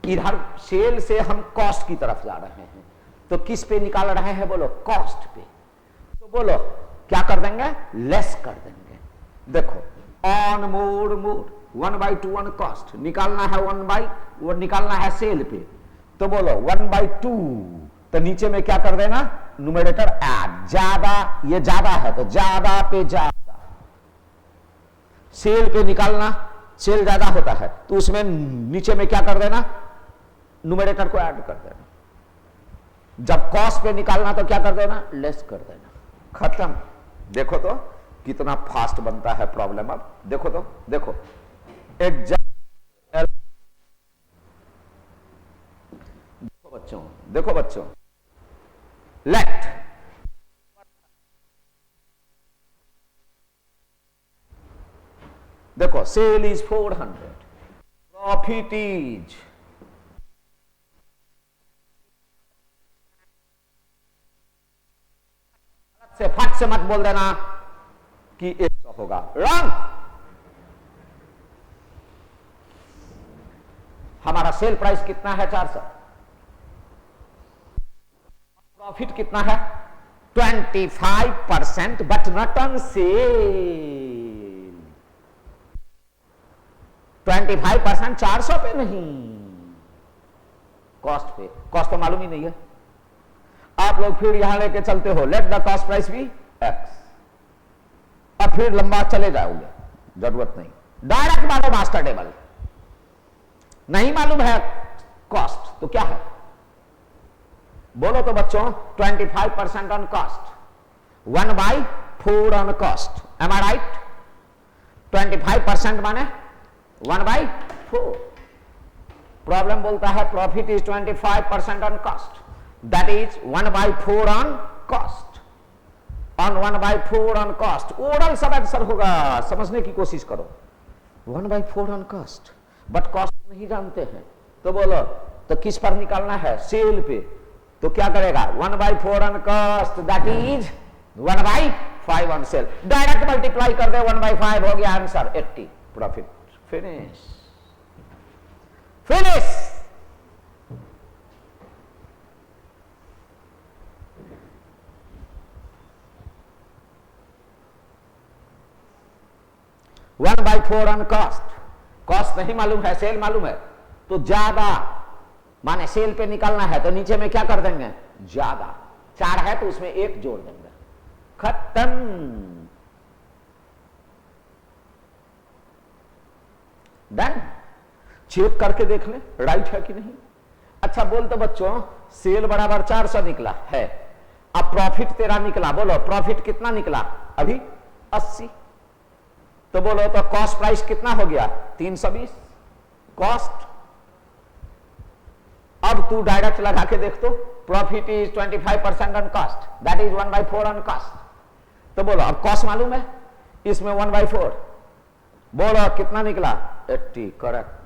इधर सेल से हम कॉस्ट की तरफ जा रहे हैं तो किस पे निकाल रहे हैं, बोलो कॉस्ट पे, तो बोलो क्या कर देंगे, लेस कर देंगे। देखो on more more, 1/2 on cost, निकालना है वो निकालना है सेल पे, तो बोलो 1/2, तो नीचे में क्या कर देना, न्यूमरेटर ऐड, ज्यादा, ये ज्यादा है तो ज्यादा पे ज्यादा, सेल पे निकालना, सेल ज्यादा होता है तो उसमें नीचे में क्या कर देना, न्यूमरेटर को ऐड कर देना। जब कॉस्ट पे निकालना तो क्या कर देना, लेस कर देना, खत्म। देखो तो कितना फास्ट बनता है प्रॉब्लम। अब देखो तो, देखो एग्जाम्पल, देखो बच्चों, लेट देखो, सेल इज 400, प्रॉफिट इज से फट से मत बोल देना कि 100 होगा, रॉन्ग। हमारा सेल प्राइस कितना है, 400, प्रॉफिट कितना है, 25%, बट नॉट ऑन सेल। 25% 400 पे नहीं, कॉस्ट पे, कॉस्ट तो मालूम ही नहीं है। आप लोग फिर यहां लेके चलते हो, let the cost price be X, और फिर लंबा चले जाओगे, जरूरत नहीं, डायरेक्ट मानो मास्टर टेबल। नहीं मालूम है कॉस्ट तो क्या है, बोलो तो बच्चों, 25% on cost, 1/4 on cost, am I right? 25% माने 1/4। प्रॉब्लम बोलता है profit is 25% on cost, that is 1/4 on cost, on 1/4 on cost. Oral सब आंसर होगा, समझने की कोशिश करो। 1/4 ऑन कॉस्ट, बट कॉस्ट नहीं जानते हैं, तो बोलो तो किस पर निकालना है, सेल पे, तो क्या करेगा 1/4 on cost, that is 1/5 on sale. Direct multiply कर दे, 1/5 हो गया answer 80, profit finish finish. One by four on cost, cost नहीं मालूम है, सेल मालूम है, तो ज्यादा माने सेल पे निकालना है तो नीचे में क्या कर देंगे, ज्यादा। 4 है तो उसमें 1 जोड़ देंगे, खत्म, डन। चेक करके देख ले राइट है कि नहीं। अच्छा बोल तो बच्चों, सेल बराबर 400 निकला है, अब प्रॉफिट तेरा निकला, बोलो प्रॉफिट कितना निकला अभी 80, तो बोलो तो कॉस्ट प्राइस कितना हो गया 320 कॉस्ट। अब तू डायरेक्ट लगा के देख तो, profit is 25% on cost, that is 1/4 on cost. तो बोलो अब कॉस्ट मालूम है, इसमें 1/4, बोलो कितना निकला 80, करेक्ट।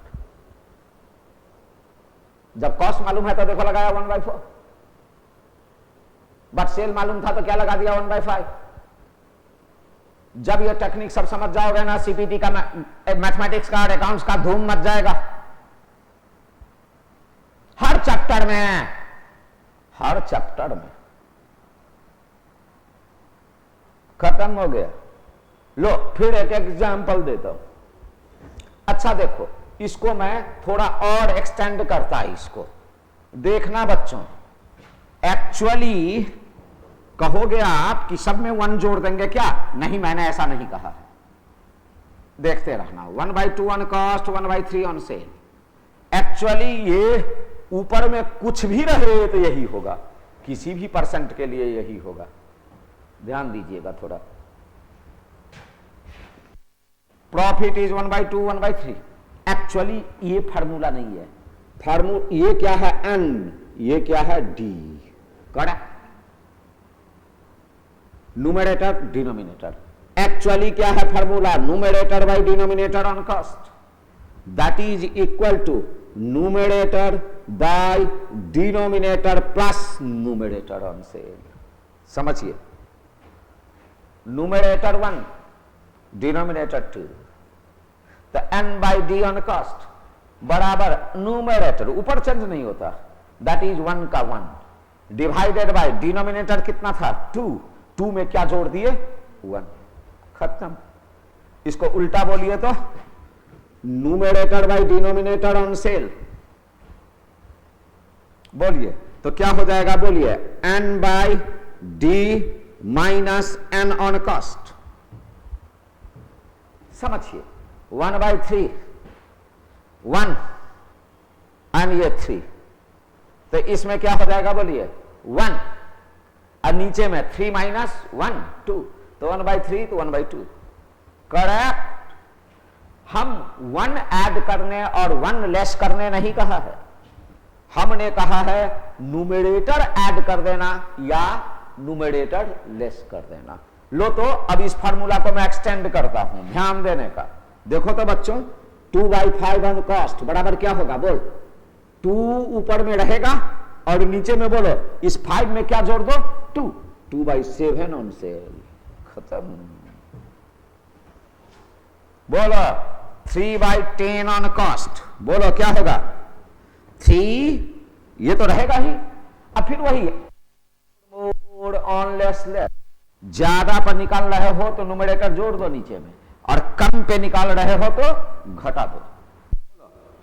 जब कॉस्ट मालूम है तो देखो लगाया 1/4, बट सेल मालूम था तो क्या लगा दिया 1/5। जब ये टेक्निक सब समझ जाओगे ना, सीपीटी का, मैथमेटिक्स का और अकाउंट्स का धूम मच जाएगा। हर चैप्टर में, हर चैप्टर में खत्म हो गया। लो फिर एक एग्जाम्पल देता हूं। अच्छा देखो, इसको मैं थोड़ा और एक्सटेंड करता है, इसको देखना बच्चों। एक्चुअली कहोगे आप कि सब में 1 जोड़ देंगे क्या, नहीं, मैंने ऐसा नहीं कहा, देखते रहना। 1/2 on cost, 1/3 on sale. Actually ये ऊपर में कुछ भी रहे तो यही होगा, किसी भी परसेंट के लिए यही होगा, ध्यान दीजिएगा थोड़ा। Profit is 1/2, 1/3। एक्चुअली ये फार्मूला नहीं है, ये क्या है N, ये क्या है D, correct. Numerator denominator, actually क्या है formula, numerator by denominator on cost, that is equal to numerator by denominator plus numerator on sale. समझिए, न्यूमरेटर 1, डिनोमिनेटर 2, तो N/D ऑन कॉस्ट बराबर न्यूमरेटर, ऊपर चेंज नहीं होता, दैट इज 1 का 1 डिवाइडेड बाय डिनोमिनेटर कितना था 2 में क्या जोड़ दिए 1, खत्म। इसको उल्टा बोलिए तो numerator by denominator on sale, बोलिए तो क्या हो जाएगा, बोलिए N/D minus N on cost. समझिए 1/3, 1 एंड ये 3, तो इसमें क्या हो जाएगा, बोलिए 1, और नीचे में 3 माइनस 1 2, तो 1/3 तो 1/2, करेक्ट। हम 1 ऐड करने और 1 लेस करने नहीं कहा है, हमने कहा है न्यूमरेटर ऐड कर देना या न्यूमरेटर लेस कर देना। लो तो अब इस फार्मूला को मैं एक्सटेंड करता हूं, ध्यान देने का। देखो तो बच्चों, 2/5 ऑन कॉस्ट बराबर क्या होगा, बोल 2 ऊपर में रहेगा और नीचे में बोलो इस 5 में क्या जोड़ दो 2, 2/7 ऑन सेल, खत्म। बोलो 3/10 ऑन कॉस्ट, बोलो क्या होगा 3, ये तो रहेगा ही। अब फिर वही मोड ऑन लेस लेस, ज्यादा पर निकाल रहे हो तो न्यूमरेटर जोड़ दो नीचे में, और कम पे निकाल रहे हो तो घटा दो।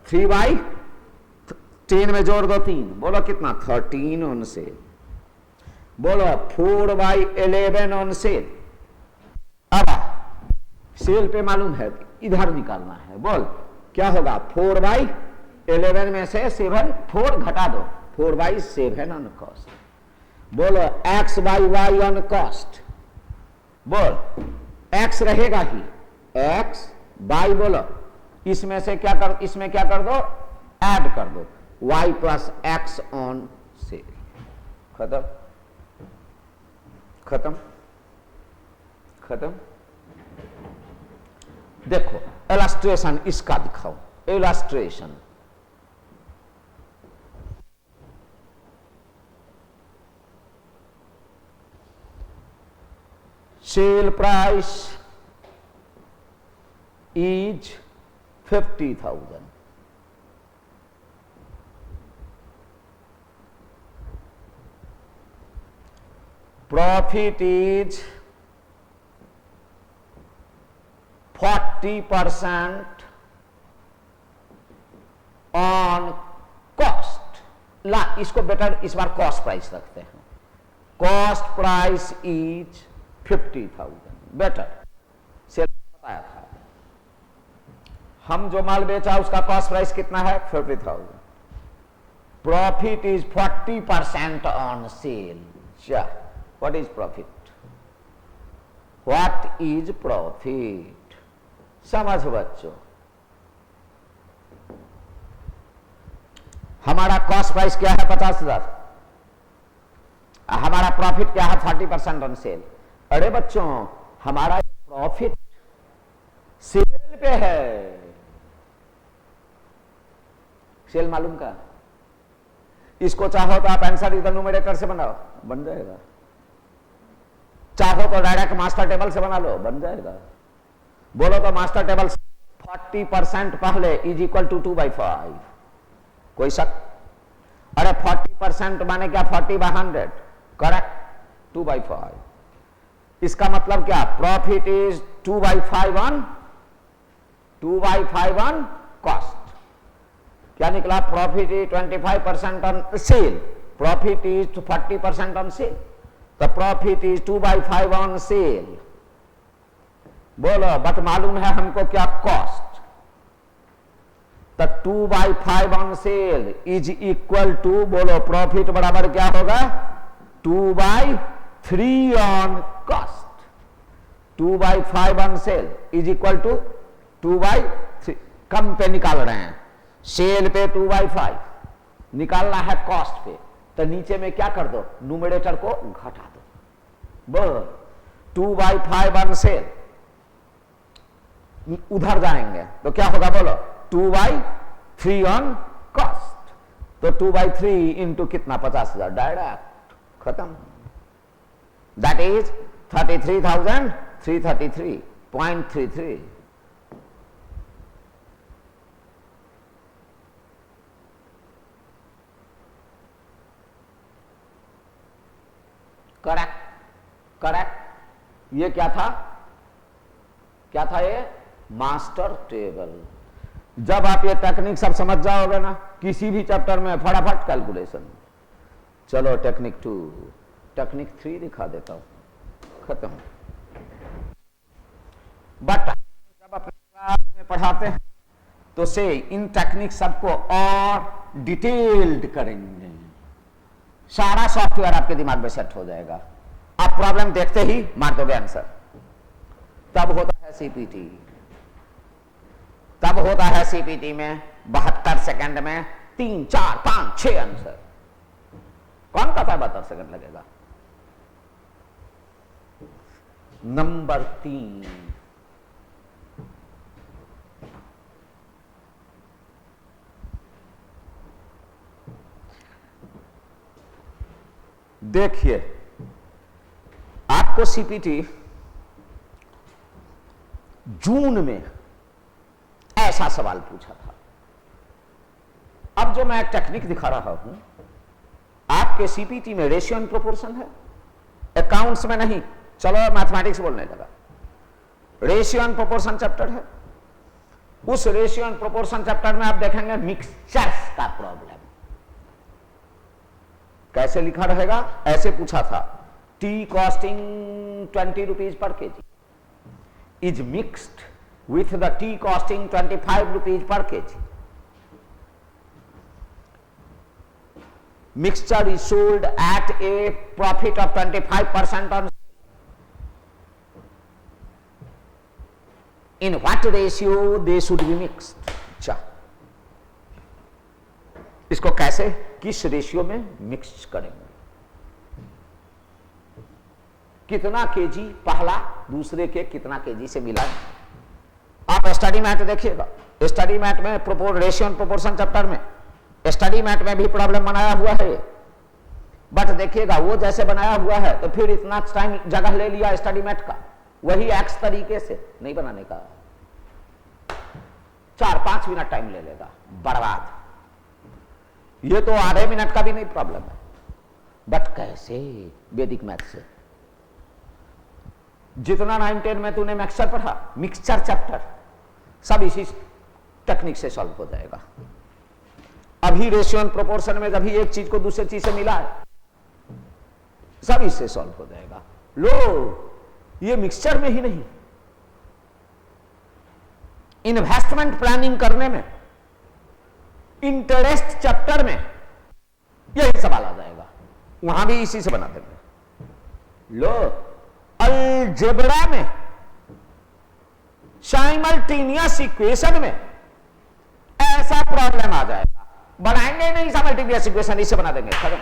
3/10 में जोड़ दो 3, बोलो कितना 13 ऑन सेल। बोलो 4/11 ऑन सेल। अब सेल पे मालूम है इधर निकालना है, बोल क्या होगा 4/11 में से 4 घटा दो, 4/7 ऑन कॉस्ट। बोलो X/Y ऑन कॉस्ट, बोल X रहेगा ही, X/Y, बोलो इसमें से क्या कर, इसमें क्या कर दो ऐड कर दो, Y + X ऑन सेल, खत्म खत्म खत्म। देखो इलस्ट्रेशन इसका दिखाओ, illustration sale price is 50,000, profit is 40% on cost. ला, इसको बेटर इस बार कॉस्ट प्राइस रखते हैं। Cost price is 50,000, better. Sale बताया था, हम जो माल बेचा उसका कॉस्ट प्राइस कितना है? 50,000। Profit is 40% on cell. What is profit? What is profit? समझ बच्चों, हमारा कॉस्ट प्राइस क्या है? 50,000। हमारा प्रॉफिट क्या है? 40% ऑन सेल। अरे बच्चों, हमारा प्रॉफिट सेल पे है। सेल मालूम का? इसको चाहो तो आप आंसर इधर न्यूमरेटर से बनाओ, बन जाएगा। चाहो तो डायरेक्ट मास्टर टेबल से बना लो, बन जाएगा। बोलो तो मास्टर टेबल 40% पहले इज इक्वल टू 2/5। कोई शक? अरे 40% माने क्या? 40/100, करेक्ट, 2/5। इसका मतलब क्या? Profit is 2/5 on cost. क्या निकला? Profit is 25% on sale, profit is 40% on sale, तो प्रॉफिट इज 2/5 ऑन सेल। बोलो, बट मालूम है हमको क्या? कॉस्ट। तो 2/5 on sale is equal to, बोलो, प्रॉफिट बराबर क्या होगा? 2/3 on cost. 2/5 on sale is equal to 2/3। कम पे निकाल रहे हैं, सेल पे 2/5 निकालना है, कॉस्ट पे तो नीचे में क्या कर दो? न्यूमरेटर को घटा दो। बोलो, 2/5 ऑन सेल, उधर जाएंगे तो क्या होगा? बोलो, 2/3 ऑन कॉस्ट, तो 2/3 इंटू कितना? 50,000, डायरेक्ट खत्म। That is 33,333.33। Correct, correct. ये क्या था? क्या था ये? Master table. जब आप ये टेक्निक सब समझ जाओगे ना, किसी भी चैप्टर में फटाफट कैलकुलेशन। चलो टेक्निक 2, टेक्निक 3 दिखा देता हूं, खत्म। बट जब अपने क्लास में पढ़ाते हैं तो से इन टेक्निक सबको और डिटेल्ड करेंगे। सारा सॉफ्टवेयर आपके दिमाग में सेट हो जाएगा। आप प्रॉब्लम देखते ही मार दोगे आंसर। तब होता है सीपीटी, तब होता है सीपीटी में 72 सेकंड में 3, 4, 5, 6 आंसर। कौन कहता है 72 सेकंड लगेगा? नंबर 3, देखिए, आपको सीपीटी जून में ऐसा सवाल पूछा था। अब जो मैं एक टेक्निक दिखा रहा हूं, आपके सीपीटी में रेशियो एंड प्रोपोर्शन है, अकाउंट्स में नहीं। चलो मैथमेटिक्स बोलने लगा। रेशियो एंड प्रोपोर्शन चैप्टर है। उस रेशियो एंड प्रोपोर्शन चैप्टर में आप देखेंगे मिक्सचर्स का प्रॉब्लम कैसे लिखा रहेगा। ऐसे पूछा था, T costing 20 rupees per KG is mixed with the tea costing 25 rupees per kg. Mixture is sold at a profit of 25% on. In what ratio they should be mixed? अच्छा, इसको कैसे, किस रेशियो में मिक्स करेंगे? कितना केजी पहला दूसरे के कितना केजी से मिला? आप स्टडी मैट देखिएगा। स्टडी मैट में रेशियो एंड प्रोपोर्शन चैप्टर में स्टडी मैट में भी प्रॉब्लम बनाया हुआ है। बट देखिएगा वो जैसे बनाया हुआ है तो फिर इतना टाइम जगह ले लिया स्टडी मेट का, वही एक्स तरीके से नहीं बनाने का, 4-5 मिनट टाइम ले लेगा, बर्बाद। ये तो आधे मिनट का भी नहीं प्रॉब्लम है, बट कैसे? वैदिक मैथ से। जितना 9-10 में तूने मिक्सचर पढ़ा, मिक्सचर चैप्टर सब इसी टेक्निक से सॉल्व हो जाएगा। अभी रेशियो एंड प्रोपोर्शन में जब एक चीज को दूसरे चीज से मिला है, सब इससे सॉल्व हो जाएगा। लो, ये मिक्सचर में ही नहीं, इन्वेस्टमेंट प्लानिंग करने में, इंटरेस्ट चैप्टर में यही सवाल आ जाएगा, वहां भी इसी से बना देंगे। लो, अलजेब्रा में, साइमल्टेनियस इक्वेशन में ऐसा प्रॉब्लम आ जाएगा, बनाएंगे नहीं साइमल्टेनियस इक्वेशन, इससे बना देंगे, खत्म।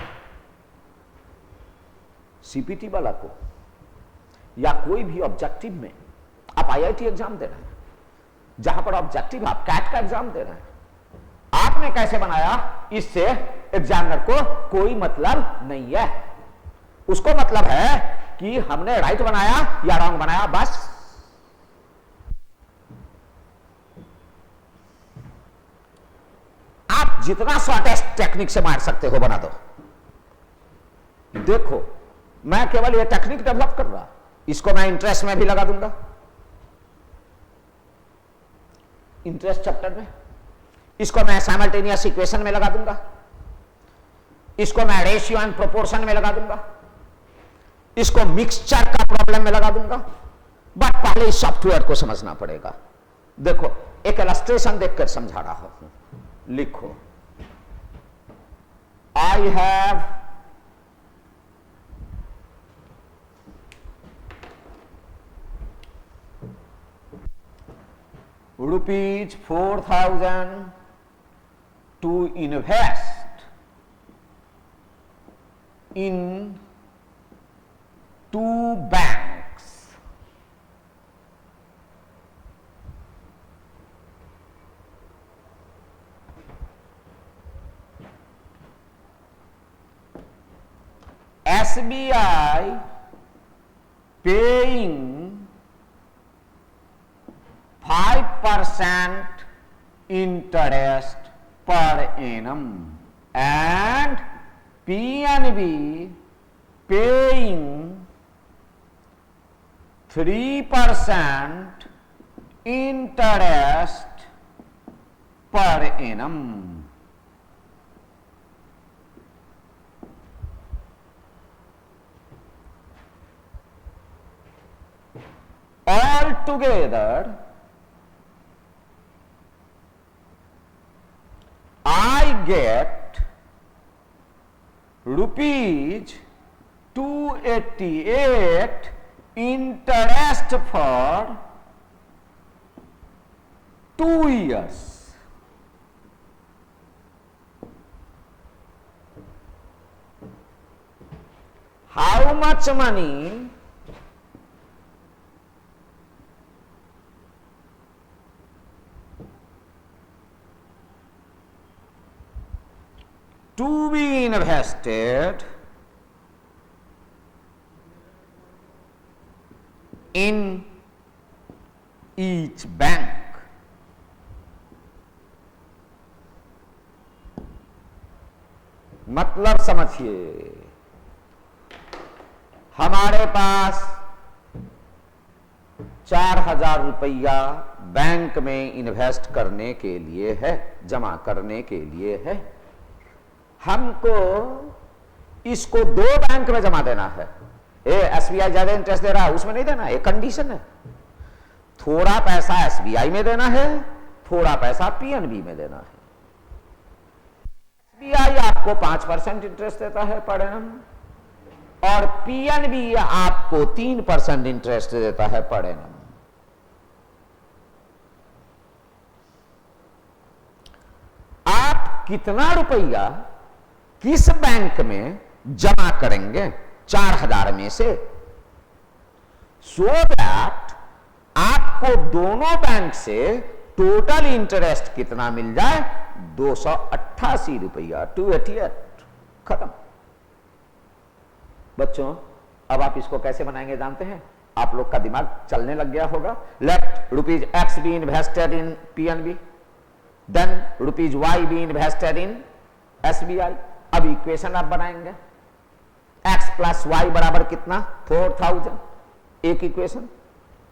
सीपीटी वाला को या कोई भी ऑब्जेक्टिव में, आप आईआईटी एग्जाम दे रहे हैं, जहां पर ऑब्जेक्टिव आप कैट का एग्जाम दे रहे हैं, आपने कैसे बनाया इससे एग्जामिनर को कोई मतलब नहीं है। उसको मतलब है कि हमने राइट बनाया या रॉन्ग बनाया, बस। आप जितना शॉर्टेस्ट टेक्निक से मार सकते हो बना दो। देखो, मैं केवल ये टेक्निक डेवलप कर रहा, इसको मैं इंटरेस्ट में भी लगा दूंगा, इंटरेस्ट चैप्टर में, इसको मैं साइमल्टेनियस इक्वेशन में लगा दूंगा, इसको मैं रेशियो एंड प्रोपोर्शन में लगा दूंगा, इसको मिक्सचर का प्रॉब्लम में लगा दूंगा। बट पहले इस सॉफ्टवेयर को समझना पड़ेगा। देखो, एक इलस्ट्रेशन देखकर समझा रहा हूं, लिखो, I have ₹4,000 to invest in 2 banks. SBI paying 5% interest per annum and PNB paying 3% interest per annum. All together, I get ₹288 interest for 2 years. How much money to be invested in each bank? मतलब समझिए, हमारे पास 4,000 रुपया बैंक में इन्वेस्ट करने के लिए है, जमा करने के लिए है। हमको इसको 2 बैंक में जमा देना है। एसबीआई ज्यादा इंटरेस्ट दे रहा है, उसमें नहीं देना, एक कंडीशन है। थोड़ा पैसा एसबीआई में देना है, थोड़ा पैसा पीएनबी में देना है। एसबीआई आपको 5% इंटरेस्ट देता है पर एनम, और पीएनबी आपको 3% इंटरेस्ट देता है पर एनम। आप कितना रुपया किस बैंक में जमा करेंगे 4,000 में से, सो दैट आपको दोनों बैंक से टोटल इंटरेस्ट कितना मिल जाए, 288 रुपया, 288, खत्म। बच्चों अब आप इसको कैसे बनाएंगे जानते हैं? आप लोग का दिमाग चलने लग गया होगा। Let rupees X be invested in PNB, then rupees Y be invested in SBI. अब इक्वेशन आप बनाएंगे, एक्स प्लस वाई बराबर कितना? 4000, एक इक्वेशन,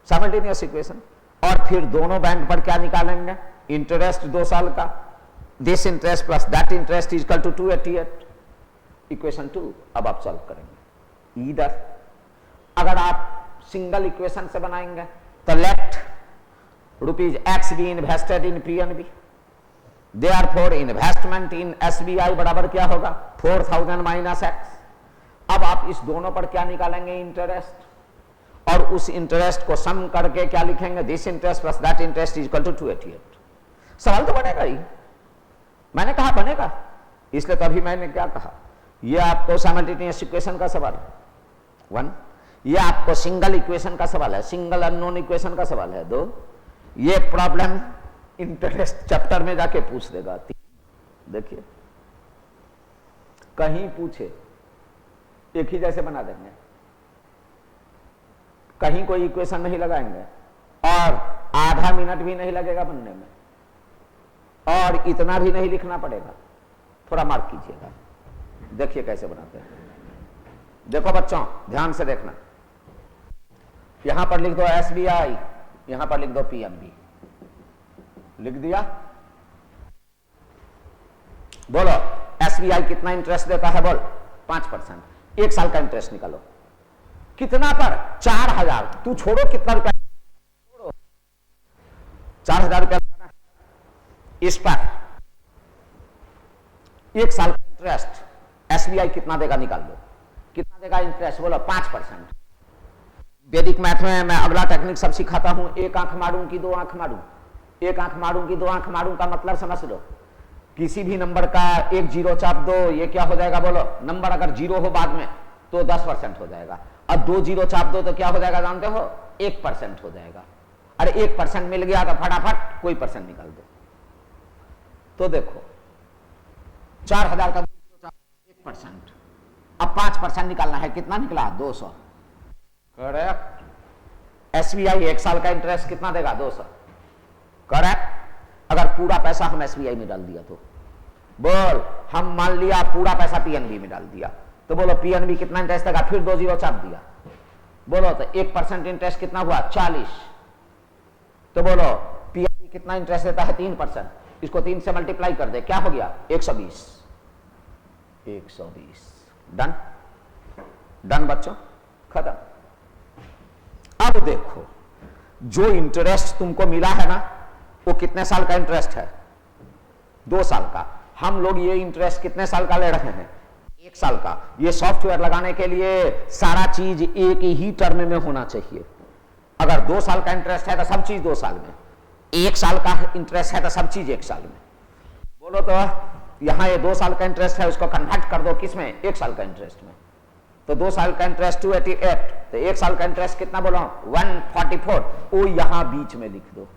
साइमल्टेनियस इक्वेशन। और फिर दोनों बैंक पर क्या निकालेंगे? इंटरेस्ट 2 साल का, this interest plus that interest is equal to 288, equation 2। अब आप सॉल्व करेंगे। इधर अगर आप सिंगल इक्वेशन से बनाएंगे तो let rupees X be invested in PNB, therefore investment in SBI बराबर क्या होगा? 4000 माइनस एक्स। अब आप इस दोनों पर क्या निकालेंगे? इंटरेस्ट, और उस इंटरेस्ट को सम करके क्या लिखेंगे? This interest plus that interest is equal to 288। सवाल तो बनेगा ही, मैंने कहा बनेगा, इसलिए तभी मैंने क्या कहा, ये आपको साइमल्टेनियस इक्वेशन का सवाल है 1, ये आपको सिंगल इक्वेशन का सवाल है, सिंगल अननोन इक्वेशन का सवाल है 2, ये प्रॉब्लम इंटरेस्ट चैप्टर में जाके पूछ देगा 3। देखिए कहीं पूछे एक ही जैसे बना देंगे, कहीं कोई इक्वेशन नहीं लगाएंगे और आधा मिनट भी नहीं लगेगा बनने में, और इतना भी नहीं लिखना पड़ेगा। थोड़ा मार्क कीजिएगा, देखिए कैसे बनाते हैं। देखो बच्चों ध्यान से देखना, यहां पर लिख दो एसबीआई, यहां पर लिख दो पीएनबी, लिख दिया। बोलो एसबीआई कितना इंटरेस्ट देता है? बोल 5%। 1 साल का इंटरेस्ट निकालो, कितना पर? 4000। तू छोड़ो कितना रुपया, छोड़ो 4000 रुपया इस पर। 1 साल का इंटरेस्ट एसबीआई कितना देगा? निकाल दो, कितना देगा इंटरेस्ट? बोलो 5%। वैदिक मैथ में मैं अगला टेक्निक सब सिखाता हूं, एक आंख मारूं कि 2 आंख मारूं, एक आंख मारूं कि 2 आंख मारूं का मतलब समझ लो। किसी भी नंबर का एक 0 चाप दो, ये क्या हो जाएगा? बोलो नंबर अगर 0 हो बाद में तो 10% हो जाएगा, और 2 0 चाप दो तो क्या हो जाएगा जानते हो? 1% हो जाएगा। अरे 1% मिल गया तो फटाफट कोई परसेंट निकाल दो। तो देखो 4000 का 1%, अब 5% निकालना है, कितना निकला? 200। करेक्ट। एसबीआई 1 साल का इंटरेस्ट कितना देगा? 200। करेक्ट। अगर पूरा पैसा हम एसबीआई में डाल दिया तो बोल, हम मान लिया पूरा पैसा पीएनबी में डाल दिया, तो बोलो पीएनबी कितना इंटरेस्ट देगा? फिर 2 0 चाप दिया, बोलो तो 1% इंटरेस्ट कितना हुआ? 40। तो बोलो पीएनबी कितना इंटरेस्ट देता है? 3%। इसको 3 से मल्टीप्लाई कर दे, क्या हो गया? 120। 120। डन, डन बच्चों, खत्म। अब देखो जो इंटरेस्ट तुमको मिला है ना, वो कितने साल का इंटरेस्ट है? 2 साल का। हम लोग ये इंटरेस्ट कितने साल का ले रहे हैं? 1 साल का। ये सॉफ्टवेयर लगाने के लिए सारा चीज एक ही टर्म में होना चाहिए। अगर 2 साल का इंटरेस्ट है तो सब चीज 2 साल में, 1 साल का इंटरेस्ट है तो सब चीज 1 साल में। बोलो तो यहां ये 2 साल का इंटरेस्ट है, उसको कन्वर्ट कर दो किसमें? 1 साल का इंटरेस्ट में। तो 2 साल का इंटरेस्ट 288, तो 1 साल का इंटरेस्ट कितना बोलो? 144। वो यहां बीच में लिख दो,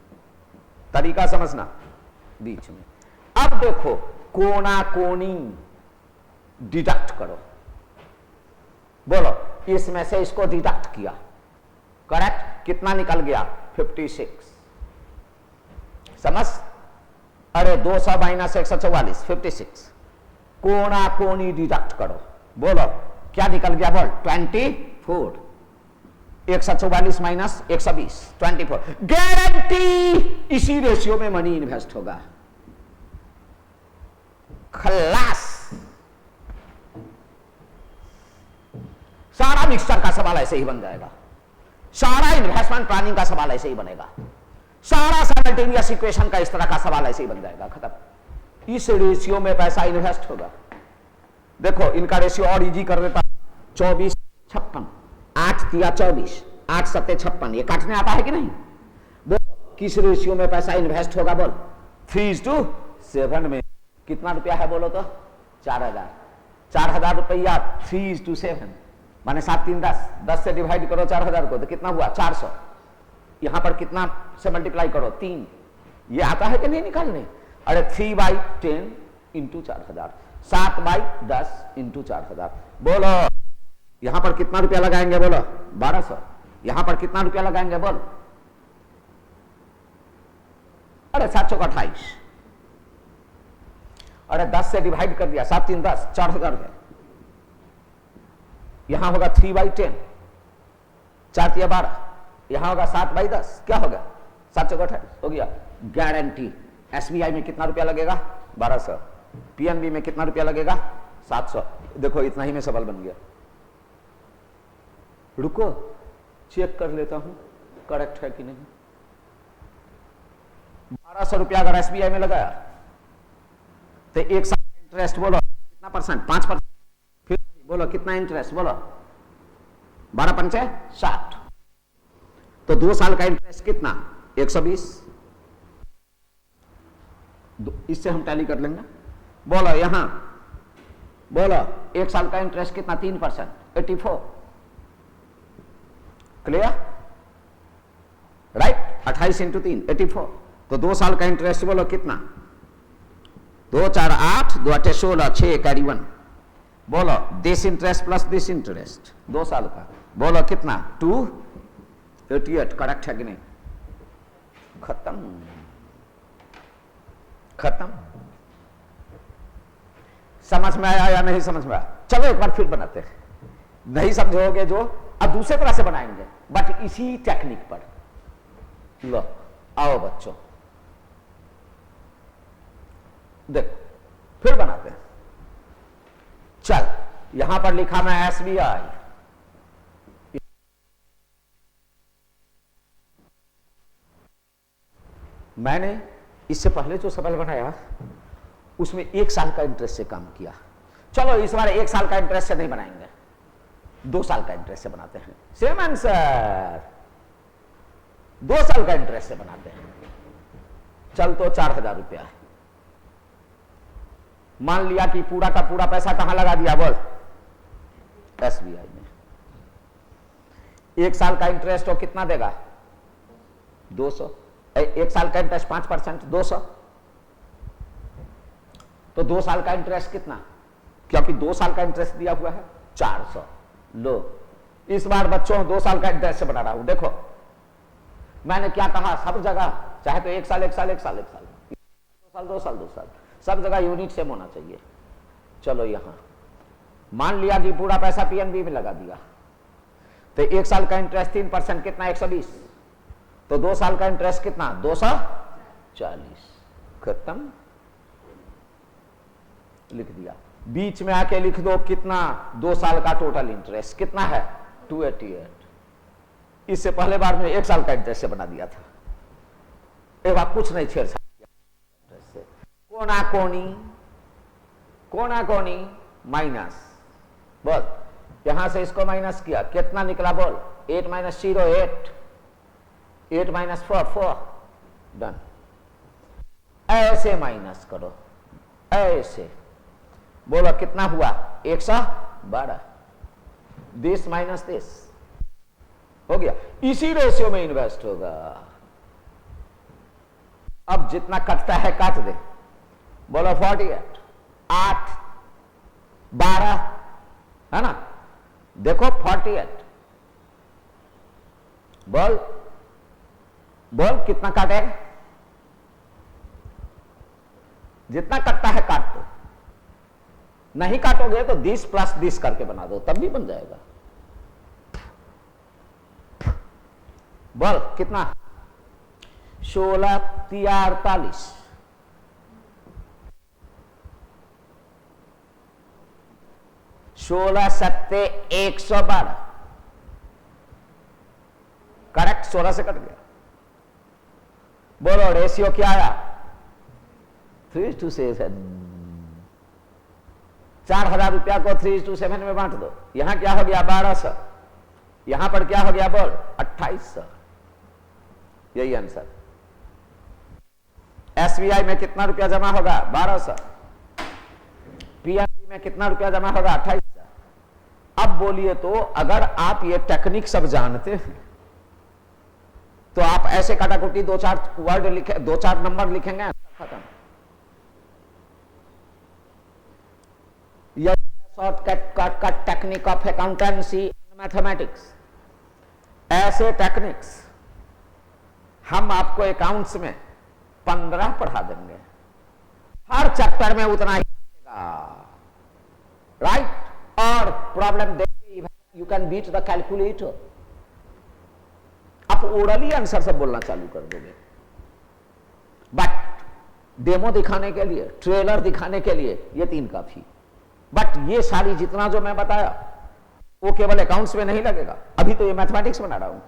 तरीका समझना, बीच में। अब देखो कोना कोनी डिडक्ट करो, बोलो इसमें से इसको डिडक्ट किया, करेक्ट, कितना निकल गया? 56। समझ? अरे 200 माइनस 144, 56। कोना कोनी डिडक्ट करो, बोलो क्या निकल गया? बोल 24। 144 माइनस 120, 24। गारंटी इसी रेशियो में मनी इन्वेस्ट होगा। खलास। सारा मिक्सचर का सवाल ऐसे ही बन जाएगा, सारा इन्वेस्टमेंट प्लानिंग का सवाल ऐसे ही बनेगा, सारा साइमल्टेनियस इक्वेशन का इस तरह का सवाल ऐसे ही बन जाएगा, खत्म। इस रेशियो में पैसा इन्वेस्ट होगा। देखो इनका रेशियो और इजी कर देता, 24 56, 8 तिया 24, 8 सत्ते 56, ये काटने आता है कि नहीं? बोलो किस रेशियो में पैसा इन्वेस्ट होगा? बोल 3:7 में। कितना रुपया है बोलो तो? 4000। 4000 रुपया 3:7 माने 7 3 10, 10 से डिवाइड करो 4000 को तो कितना हुआ? 400। यहां पर कितना से मल्टीप्लाई करो? 3। ये आता है कि नहीं निकालने? अरे 3/10 इंटू 4000, 7/10 इंटू 4000। बोलो यहां पर कितना रुपया लगाएंगे बोलो? 1200। यहां पर कितना रुपया लगाएंगे बोल? अरे 7 चौका 28। अरे 10 से डिवाइड कर दिया, 7 3 10, 4000 है। यहां होगा 3/10, 4 3 12। यहां होगा 7/10, क्या होगा? 7 चौका 28 हो गया। गारंटी। एसबीआई में कितना रुपया लगेगा? 1200। पीएनबी में कितना रुपया लगेगा? 700। देखो इतना ही में सवाल बन गया। रुको चेक कर लेता हूं करेक्ट है कि नहीं। 1200 रुपया अगर एसबीआई में लगाया तो एक साल का इंटरेस्ट बोलो कितना परसेंट? 5%। फिर बोलो कितना इंटरेस्ट बोलो? 12 पंचे 60। तो 2 साल का इंटरेस्ट कितना? 120। इससे हम टैली कर लेंगे। बोलो यहां बोलो 1 साल का इंटरेस्ट कितना? 3%, 84। क्लियर? राइट। 28 × 3 84। तो 2 साल का इंटरेस्ट बोलो कितना? 2 4 8, 2 8 16, 6 कैरी 1। बोलो this interest plus this interest 2 साल का बोलो कितना? 288। करेक्ट है कि नहीं? खत्म खत्म। समझ में आया या नहीं समझ में आया? चलो एक बार फिर बनाते हैं। नहीं समझोगे जो अब दूसरे तरह से बनाएंगे बट इसी टेक्निक पर। लो आओ बच्चों देखो फिर बनाते हैं। चल यहां पर लिखा मैं एसबीआई, मैंने इससे पहले जो सवाल बनाया उसमें 1 साल का इंटरेस्ट से काम किया। चलो इस बार 1 साल का इंटरेस्ट से नहीं बनाएंगे, 2 साल का इंटरेस्ट से बनाते हैं। सेम आंसर, 2 साल का इंटरेस्ट से बनाते हैं। चल तो 4000 रुपया है। मान लिया कि पूरा का पूरा पैसा कहां लगा दिया बोल? एसबीआई में। 1 साल का इंटरेस्ट हो कितना देगा? 200। 1 साल का इंटरेस्ट 5%, 200। तो 2 साल का इंटरेस्ट कितना? क्योंकि 2 साल का इंटरेस्ट दिया हुआ है 400। लो इस बार बच्चों 2 साल का इंटरेस्ट से बना रहा हूं। देखो मैंने क्या कहा, सब जगह चाहे तो 1 साल 1 साल 1 साल 1 साल 2 साल 2 साल 2 साल, सब जगह यूनिट सेम होना चाहिए। चलो यहां मान लिया कि पूरा पैसा पीएनबी में लगा दिया तो 1 साल का इंटरेस्ट 3% कितना? 120। तो 2 साल का इंटरेस्ट कितना? 240। खत्म। लिख दिया। बीच में आके लिख दो कितना? 2 साल का टोटल इंटरेस्ट कितना है? 288। इससे पहले बार में 1 साल का इंटरेस्ट से बना दिया था। एक बार कुछ नहीं छेड़छाड़ से। कोना कोनी, कोना कोनी माइनस बोल, यहां से इसको माइनस किया कितना निकला बोल? 8 - 0 8, 8 - 4 4। डन। ऐसे माइनस करो, ऐसे बोलो कितना हुआ? 112। दिस माइनस दिस हो गया। इसी रेशियो में इन्वेस्ट होगा। अब जितना कटता है काट दे। बोलो 48, 8 12 है ना? देखो 48। बोल बोल कितना काटे? जितना कटता है काट दो। नहीं काटोगे तो 10 + 10 करके बना दो, तब भी बन जाएगा। बोल कितना? 16 3 48। 16 7 112। करेक्ट, 16 से कट गया। बोलो रेशियो क्या आया? 3:7। 4000 रुपया को 3:7 में बांट दो। यहां क्या हो गया? 1200। यहां पर क्या हो गया बोल? 2800। यही आंसर। एसबीआई में कितना रुपया जमा होगा? 1200। पीएनबी में कितना रुपया जमा होगा? 2800। अब बोलिए तो अगर आप ये टेक्निक सब जानते हैं तो आप ऐसे काटाकुटी 2-4 वर्ड लिखे, 2-4 नंबर लिखेंगे, खत्म। Shortcut technique of accountancy and mathematics. ऐसे टेक्निक्स हम आपको अकाउंट्स में 15 पढ़ा देंगे, हर चैप्टर में उतना ही राइट। और प्रॉब्लम देखिए, you can beat the calculator. आप ओरली आंसर से बोलना चालू कर दोगे, बट डेमो दिखाने के लिए, ट्रेलर दिखाने के लिए ये 3 काफी। बट ये सारी जितना जो मैं बताया वो केवल अकाउंट्स में नहीं लगेगा। अभी तो ये मैथमेटिक्स बना रहा हूं,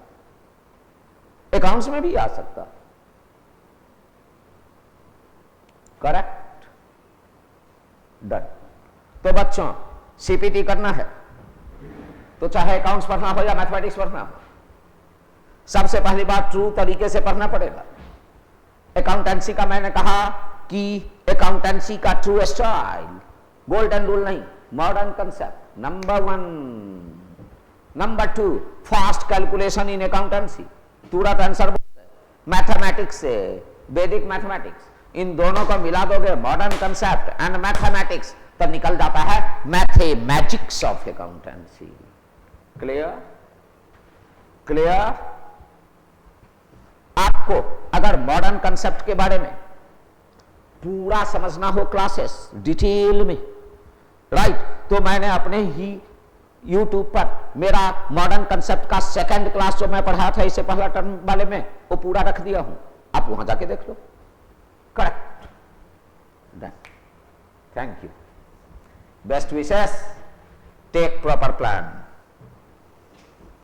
अकाउंट्स में भी आ सकता। Correct, done. तो बच्चों सीपीटी करना है तो चाहे अकाउंट्स पढ़ना हो या मैथमेटिक्स पढ़ना हो, सबसे पहली बात ट्रू तरीके से पढ़ना पड़ेगा। अकाउंटेंसी का मैंने कहा कि अकाउंटेंसी का ट्रू स्टाइल, गोल्डन रूल नहीं, modern concept number 1। Number 2, fast calculation in accountancy, तुरंत आंसर बोलते। मैथमेटिक्स से वैदिक मैथमेटिक्स, इन दोनों को मिला दोगे, मॉडर्न कंसेप्ट एंड मैथमेटिक्स, तब निकल जाता है mathematics of accountancy. Clear? Clear? आपको अगर मॉडर्न कंसेप्ट के बारे में पूरा समझना हो क्लासेस डिटेल में, राइट, तो मैंने अपने ही YouTube पर मेरा मॉडर्न कंसेप्ट का 2nd क्लास जो मैं पढ़ाया था इससे पहला टर्म वाले में, वो पूरा रख दिया हूं, आप वहां जाके देख लो। Correct, done, thank you, best wishes, take proper plan.